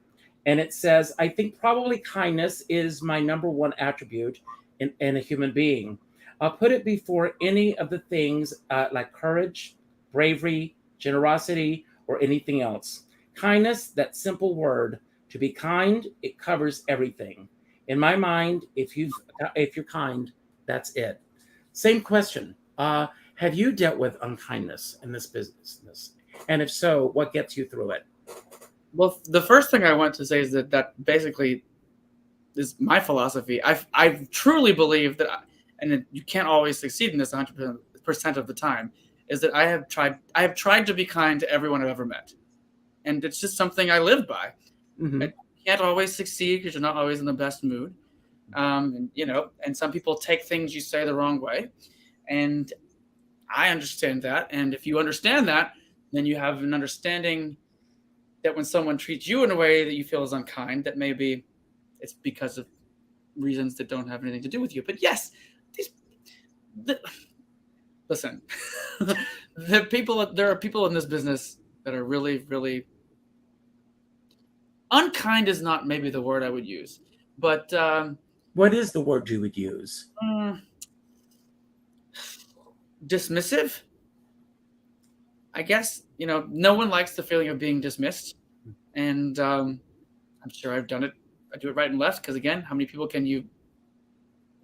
and it says, I think probably kindness is my number one attribute in a human being. I'll put it before any of the things like courage, bravery, generosity, or anything else. Kindness, that simple word, to be kind, it covers everything. In my mind, if you're kind, that's it. Same question. Have you dealt with unkindness in this business? And if so, what gets you through it? Well, the first thing I want to say is that basically is my philosophy. I truly believe that, and you can't always succeed in this 100% of the time, is that I have tried to be kind to everyone I've ever met. And it's just something I live by. You can't always succeed because you're not always in the best mood. And some people take things you say the wrong way. And I understand that. And if you understand that, then you have an understanding that when someone treats you in a way that you feel is unkind, that maybe it's because of reasons that don't have anything to do with you. But yes, listen, there are people in this business that are really, really unkind is not maybe the word I would use, but what is the word you would use? Dismissive, I guess. No one likes the feeling of being dismissed, and I'm sure I've done it. I do it right and left because, again, how many people can you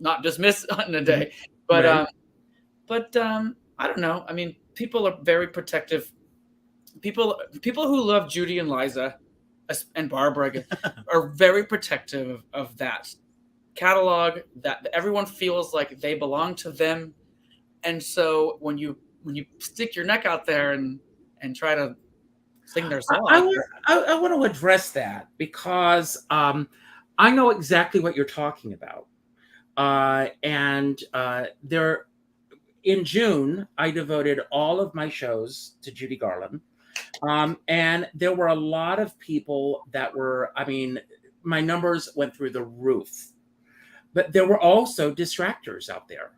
not dismiss in a day? But Right. I don't know. I mean, people are very protective. People who love Judy and Liza and Barbara are very protective of that catalog, that everyone feels like they belong to them. And so when you stick your neck out there and try to sing their song, I want to address that because I know exactly what you're talking about. There, in June, I devoted all of my shows to Judy Garland. And there were a lot of people that were, I mean, my numbers went through the roof. But there were also distractors out there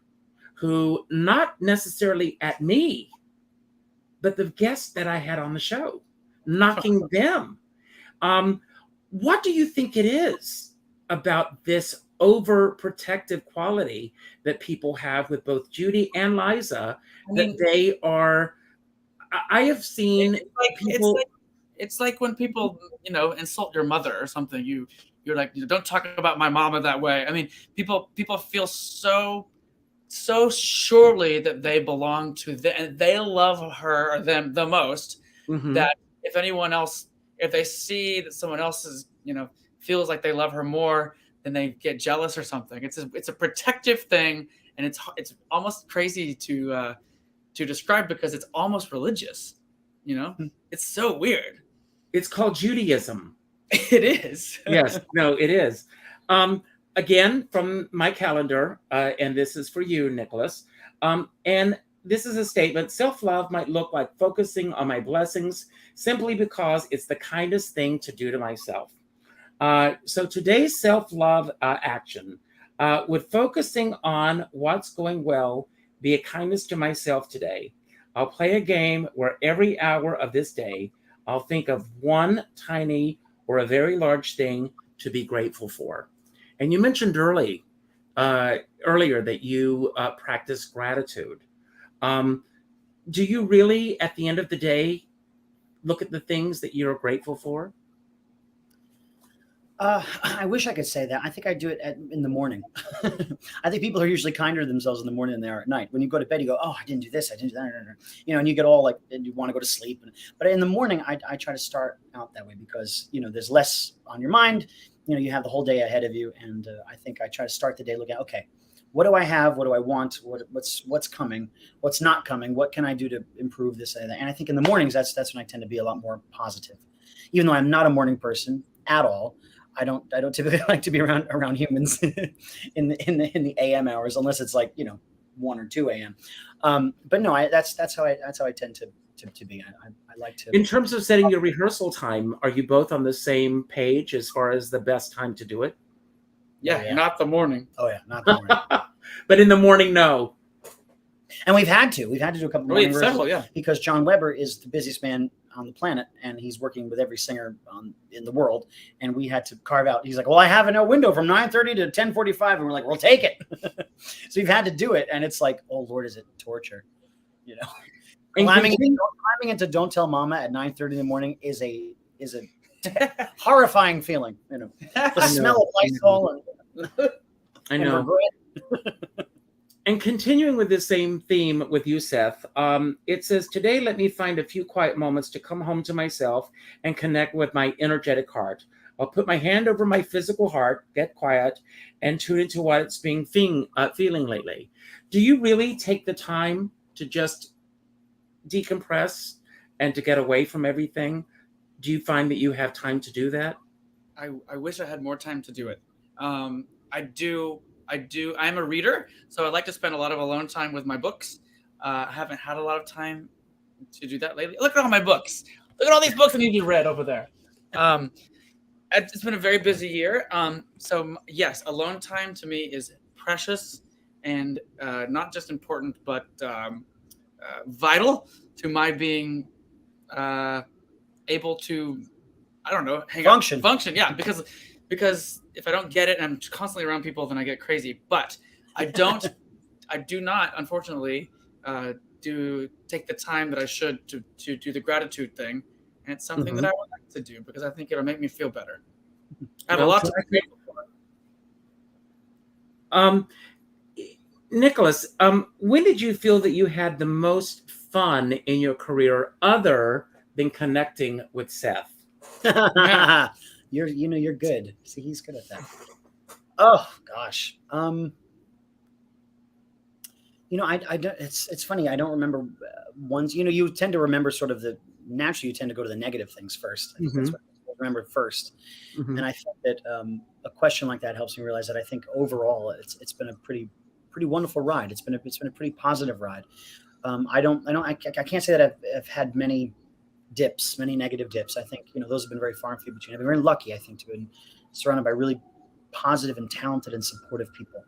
who, not necessarily at me, but the guests that I had on the show, knocking them. What do you think it is about this overprotective quality that people have with both Judy and Liza, that they are? I have seen people. It's like when people, insult your mother or something. You're like, don't talk about my mama that way. I mean, people feel so surely that they belong to them and they love her or them the most, that if they see that someone else is, feels like they love her more, then they get jealous or something. It's a protective thing, and it's almost crazy to describe because it's almost religious. It's so weird. It's called Judaism. It is. Yes, no, it is. Again, from my calendar, and this is for you, Nicholas. And this is a statement: self-love might look like focusing on my blessings simply because it's the kindest thing to do to myself. So today's self-love action would focusing on what's going well be a kindness to myself today. I'll play a game where every hour of this day, I'll think of one tiny or a very large thing to be grateful for. And you mentioned earlier that you practice gratitude. Do you really, at the end of the day, look at the things that you're grateful for? I wish I could say that. I think I do it in the morning. I think people are usually kinder to themselves in the morning than they are at night. When you go to bed, you go, "Oh, I didn't do this. I didn't do that." And you get all like, and you want to go to sleep. But in the morning, I try to start out that way because, there's less on your mind. You have the whole day ahead of you. And I think I try to start the day looking at, okay, what do I have? What do I want? What's coming? What's not coming? What can I do to improve this and that? And I think in the mornings, that's when I tend to be a lot more positive. Even though I'm not a morning person at all, I don't typically like to be around humans in the AM hours, unless it's like 1 or 2 a.m. But no, that's how I tend to be. I like to. In terms of setting your rehearsal time, are you both on the same page as far as the best time to do it? Yeah, not the morning. Oh yeah, not the morning. But in the morning, no. And we've had to do a couple of morning rehearsals, because John Weber is the busiest man on the planet, and he's working with every singer in the world, and we had to carve out. He's like, "Well, I have a window from 9:30 to 10:45," and we're like, "We'll take it." So we've had to do it, and it's like, oh Lord, is it torture? Climbing into "Don't Tell Mama" at 9:30 in the morning is a horrifying feeling. The smell of Lysol I know. And regret. And continuing with the same theme with you, Seth, it says, today let me find a few quiet moments to come home to myself and connect with my energetic heart. I'll put my hand over my physical heart, get quiet, and tune into what it's feeling lately. Do you really take the time to just decompress and to get away from everything? Do you find that you have time to do that? I wish I had more time to do it. I do. I'm a reader, so I like to spend a lot of alone time with my books. I haven't had a lot of time to do that lately. Look at all my books. Look at all these books that need to be read over there. It's been a very busy year. So yes, alone time to me is precious and not just important, but vital to my being able to, I don't know, function. Yeah, because if I don't get it and I'm constantly around people, then I get crazy. But I do not, unfortunately, take the time that I should to do the gratitude thing. And it's something that I would like to do because I think it'll make me feel better. I have a lot to be grateful for. Nicholas, when did you feel that you had the most fun in your career other than connecting with Seth? You're good. See, he's good at that. Oh gosh. It's funny. I don't remember ones. You tend to remember sort of naturally you tend to go to the negative things first. I think that's what I remember first. And I think that a question like that helps me realize that I think overall it's been a pretty wonderful ride. It's been a pretty positive ride. I can't say that I've had many negative dips. I think those have been very far and few between. I've been very lucky, I think, to be surrounded by really positive and talented and supportive people,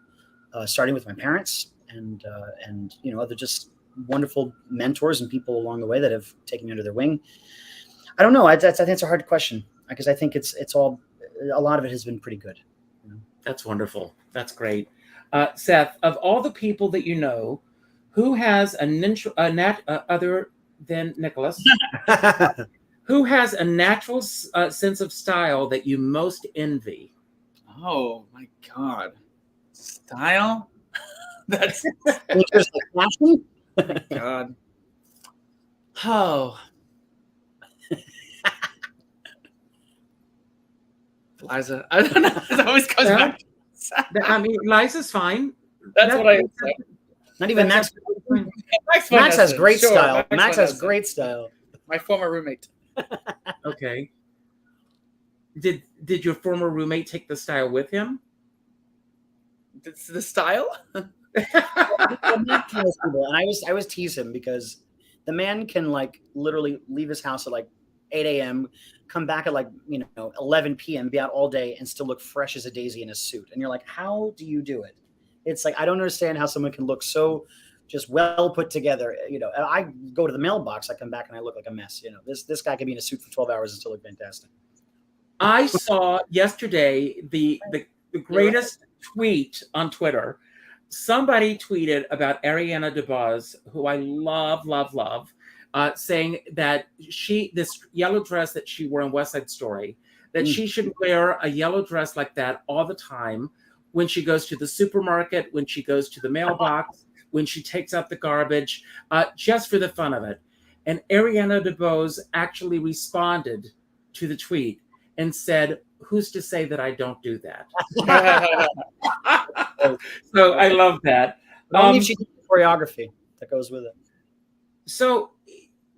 starting with my parents and other just wonderful mentors and people along the way that have taken me under their wing. I don't know. I think it's a hard question because I think it's all, a lot of it has been pretty good. That's wonderful. That's great. Seth, of all the people that you know, who has other than Nicholas, who has a natural sense of style that you most envy? Oh my God, style? That's fashion. Oh my God. Oh. Liza. I don't know. It always comes back. I mean, Liza's fine. That's what I said. Not even Max. Max has great style. Max has great style. My former roommate. Okay. Did your former roommate take the style with him? The style? And I was tease him because the man can literally leave his house at 8 a.m., come back at 11 p.m., be out all day and still look fresh as a daisy in a suit. And you're like, how do you do it? It's I don't understand how someone can look so just well put together. I go to the mailbox, I come back and I look like a mess. This guy can be in a suit for 12 hours and still look fantastic. I saw yesterday the greatest tweet on Twitter. Somebody tweeted about Ariana DeBose, who I love, saying that this yellow dress that she wore in West Side Story, that she should wear a yellow dress like that all the time when she goes to the supermarket, when she goes to the mailbox, when she takes out the garbage, just for the fun of it. And Ariana DeBose actually responded to the tweet and said, "Who's to say that I don't do that?" So I love that. Only if she did the choreography that goes with it. So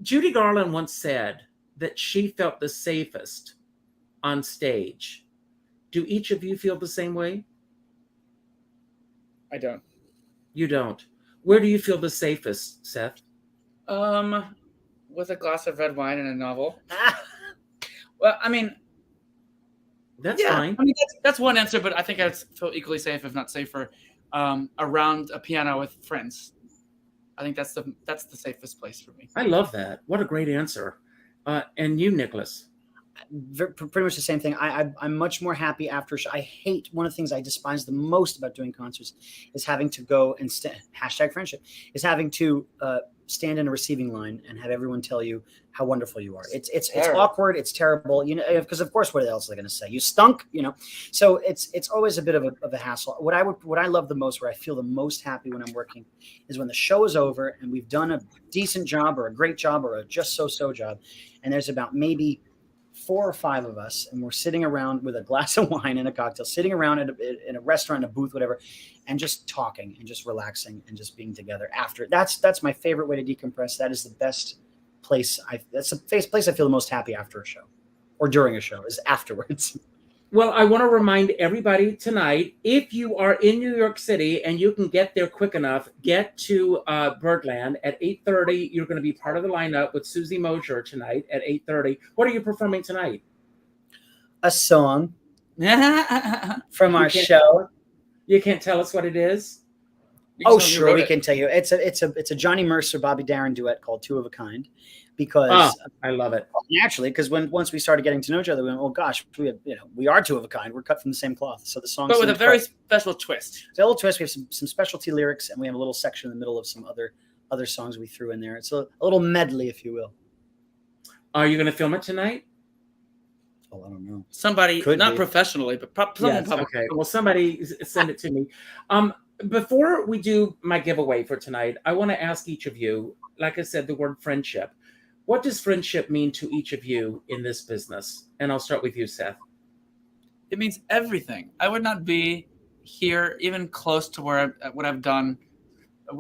Judy Garland once said that she felt the safest on stage. Do each of you feel the same way? I don't. You don't. Where do you feel the safest, Seth? With a glass of red wine and a novel. Well, I mean, that's fine. I mean, that's one answer, but I think I feel equally safe, if not safer, around a piano with friends. I think that's the safest place for me. I love that. What a great answer. And you, Nicholas? Pretty much the same thing. I'm much more happy after a show. I hate, one of the things I despise the most about doing concerts is having to go and hashtag friendship is having to stand in a receiving line and have everyone tell you how wonderful you are. It's awkward. It's terrible. Because of course, what else are they going to say? You stunk. So it's always a bit of a hassle. What I love the most, where I feel the most happy when I'm working, is when the show is over and we've done a decent job or a great job or a just so job, and there's about maybe 4 or 5 of us, and we're sitting around with a glass of wine and a cocktail, sitting around in a restaurant, a booth, whatever, and just talking and just relaxing and just being together after. That's my favorite way to decompress. That is the best place. That's the place I feel the most happy after a show or during a show, is afterwards. Well, I want to remind everybody tonight, if you are in New York City and you can get there quick enough, get to Birdland at 8:30. You're going to be part of the lineup with Susie Mosier tonight at 8:30. What are you performing tonight? a song You from our can't- show. You can't tell us what it is? Oh, tell me who sure, wrote we it. can tell you. It's a Johnny Mercer, Bobby Darin duet called "Two of a Kind," because I love it. naturally, because once we started getting to know each other, we went, "Oh gosh, we are two of a kind. We're cut from the same cloth." So the song, But with a seemed very quite- special twist. It's a little twist. We have some specialty lyrics, and we have a little section in the middle of some other songs we threw in there. It's a little medley, if you will. Are you going to film it tonight? Oh, I don't know. Somebody, Could not be. professionally, but someone Yes, probably. Okay. Well, somebody send it to me. Before we do my giveaway for tonight, I want to ask each of you, like I said, the word friendship. What does friendship mean to each of you in this business? And I'll start with you, Seth. It means everything. I would not be here even close to what I've done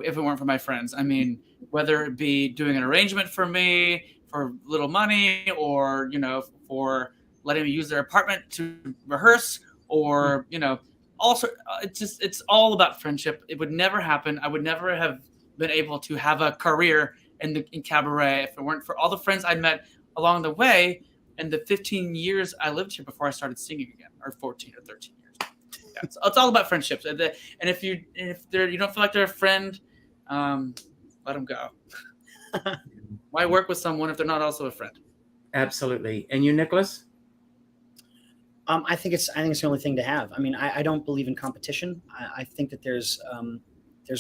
if it weren't for my friends. I mean, whether it be doing an arrangement for me for little money, or for letting me use their apartment to rehearse, or also it's all about friendship. It would never happen. I would never have been able to have a career in cabaret if it weren't for all the friends I met along the way and the 15 years I lived here before I started singing again, or 14 or 13 years. Yeah, it's all about friendships. And if you don't feel like they're a friend, let them go. Why work with someone if they're not also a friend? Absolutely. And you, Nicholas? I think it's the only thing to have. I mean, I don't believe in competition. I think that there's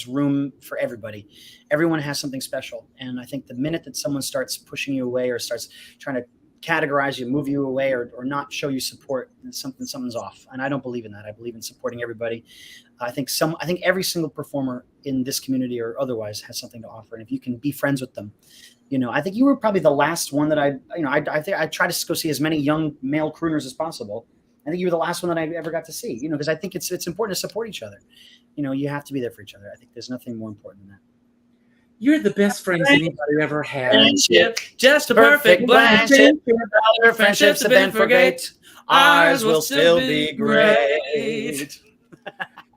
room for everybody. Everyone has something special, and I think the minute that someone starts pushing you away or starts trying to categorize you, move you away, or not show you support, something's off. And I don't believe in that. I believe in supporting everybody. I think every single performer in this community or otherwise has something to offer, and if you can be friends with them. I think you were probably the last one that I try to go see as many young male crooners as possible. I think you were the last one that I ever got to see, because I think it's important to support each other. You have to be there for each other. I think there's nothing more important than that. You're the best friends anybody ever had. Friendship, just a perfect blendship. Other friendships have been forget. Ours will still be great.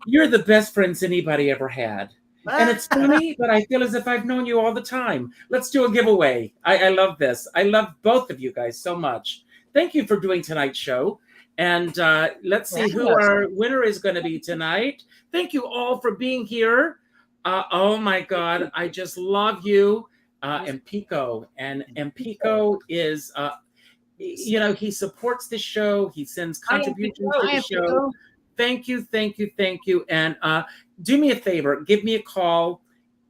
You're the best friends anybody ever had. And it's funny, but I feel as if I've known you all the time. Let's do a giveaway. I love this. I love both of you guys so much. Thank you for doing tonight's show. And let's see who our winner is going to be tonight. Thank you all for being here. Oh my God, I just love you. And Pico. And Pico is, he supports the show. He sends contributions to the show. Thank you. And do me a favor. Give me a call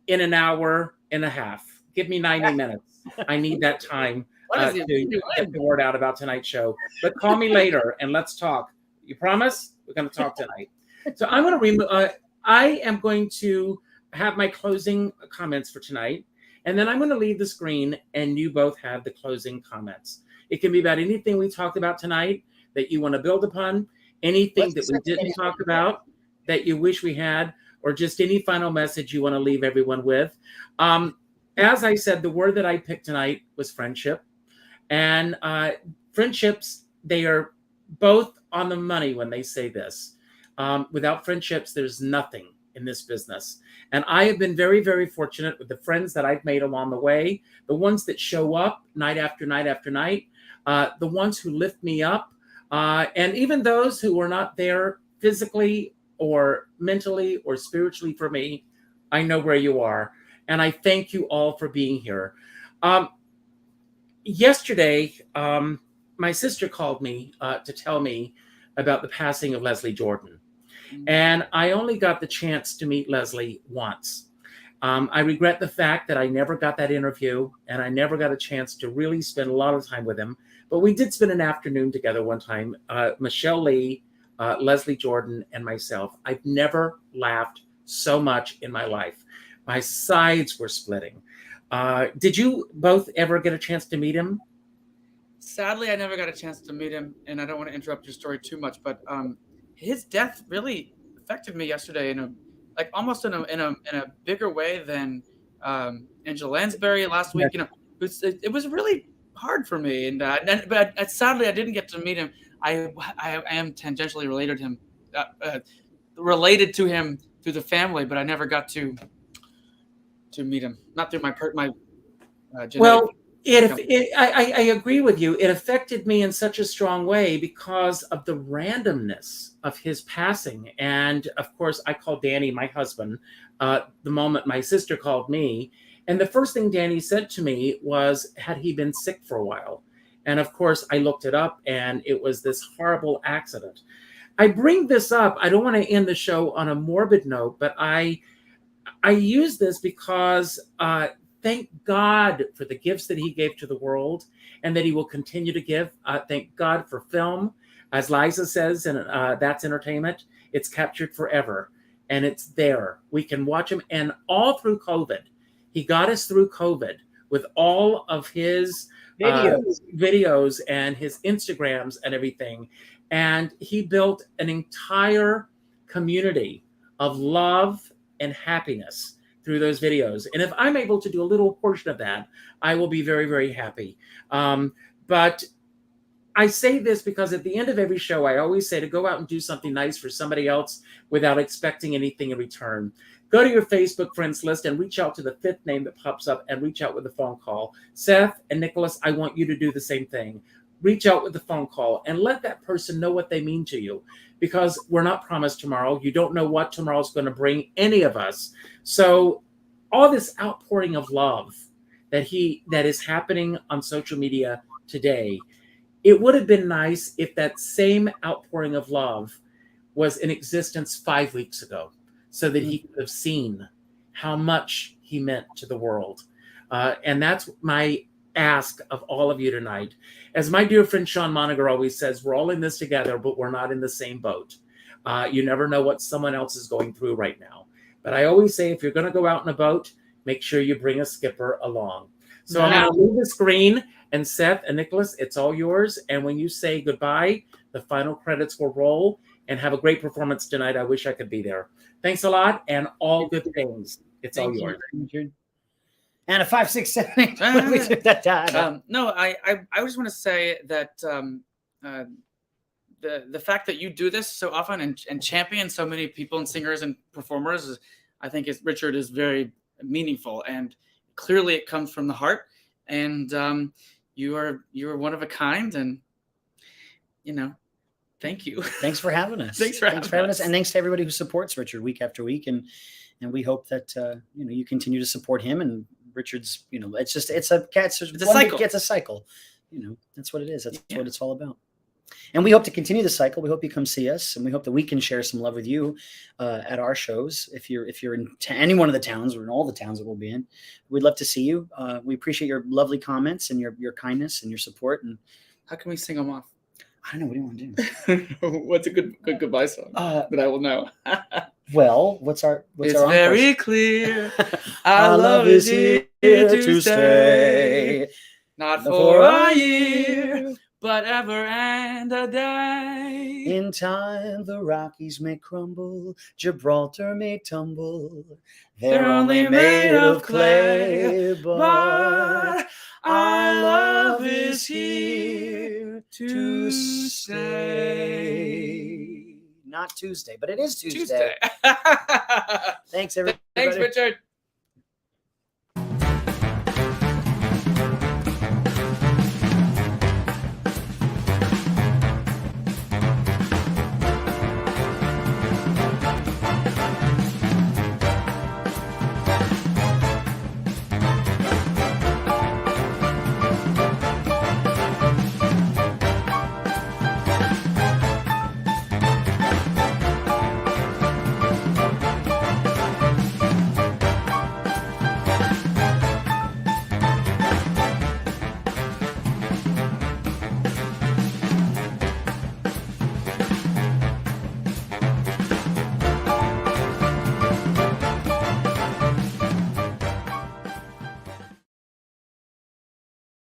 in an hour and a half. Give me 90 minutes. I need that time to get the word out about tonight's show. But call me later and let's talk. You promise? We're going to talk tonight. So I'm going to I am going to have my closing comments for tonight. And then I'm going to leave the screen and you both have the closing comments. It can be about anything we talked about tonight that you want to build upon, anything that we didn't talk about that you wish we had, or just any final message you want to leave everyone with. As I said, the word that I picked tonight was friendship. And friendships, they are both on the money when they say this. Without friendships, there's nothing in this business. And I have been very, very fortunate with the friends that I've made along the way, the ones that show up night after night after night, the ones who lift me up, and even those who were not there physically or mentally or spiritually for me. I know where you are. And I thank you all for being here. Yesterday, my sister called me to tell me about the passing of Leslie Jordan. And I only got the chance to meet Leslie once. I regret the fact that I never got that interview and I never got a chance to really spend a lot of time with him. But we did spend an afternoon together one time, Michelle Lee, Leslie Jordan, and myself. I've never laughed so much in my life. My sides were splitting. Did you both ever get a chance to meet him? Sadly, I never got a chance to meet him, and I don't want to interrupt your story too much, but his death really affected me yesterday almost in a bigger way than Angela Lansbury last week. It was really hard for me, but sadly I didn't get to meet him. I am tangentially related to him through the family, but I never got to meet him. Not through my genetic. Well, I agree with you. It affected me in such a strong way because of the randomness of his passing. And of course, I called Danny, my husband, the moment my sister called me. And the first thing Danny said to me was, had he been sick for a while? And of course, I looked it up, and it was this horrible accident. I bring this up. I don't want to end the show on a morbid note, but I use this because thank God for the gifts that he gave to the world and that he will continue to give. Thank God for film. As Liza says, and That's Entertainment, it's captured forever, and it's there. We can watch him, and all through COVID. He got us through COVID with all of his videos and his Instagrams and everything. And he built an entire community of love and happiness through those videos. And if I'm able to do a little portion of that, I will be very, very happy. But I say this because at the end of every show, I always say to go out and do something nice for somebody else without expecting anything in return. Go to your Facebook friends list and reach out to the fifth name that pops up and reach out with a phone call. Seth and Nicolas, I want you to do the same thing. Reach out with a phone call and let that person know what they mean to you, because we're not promised tomorrow. You don't know what tomorrow's going to bring any of us. So all this outpouring of love that is happening on social media today, it would have been nice if that same outpouring of love was in existence 5 weeks ago, so that he could have seen how much he meant to the world. And that's my ask of all of you tonight. As my dear friend Sean Moniger always says, we're all in this together, but we're not in the same boat. You never know what someone else is going through right now. But I always say, if you're going to go out in a boat, make sure you bring a skipper along. So I'm going to leave the screen, and Seth and Nicolas, it's all yours. And when you say goodbye, the final credits will roll. And have a great performance tonight. I wish I could be there. Thanks a lot, and all good things. It's all yours. And a 5, 6, 7, 8. No, I just want to say that the fact that you do this so often and champion so many people and singers and performers, I think Richard is very meaningful, and clearly it comes from the heart. And you are one of a kind, and thank you. Thanks for having us. Thanks for having us. And thanks to everybody who supports Richard week after week. And we hope that you continue to support him. And Richard's, it's a cycle. It's a cycle. That's what it is. That's what it's all about. And we hope to continue the cycle. We hope you come see us, and we hope that we can share some love with you at our shows. If you're in any one of the towns or in all the towns that we'll be in, we'd love to see you. We appreciate your lovely comments and your kindness and your support. And how can we sing them off? I don't know. What do you want to do? What's a good goodbye song that I will know? Well, what's our It's very clear. Our love is here to stay. Not for a year, but ever and a day. In time, the Rockies may crumble, Gibraltar may tumble. They're only made of clay, but our love is here to stay. Not Tuesday, but it is Tuesday. Thanks, everybody. Thanks, Richard.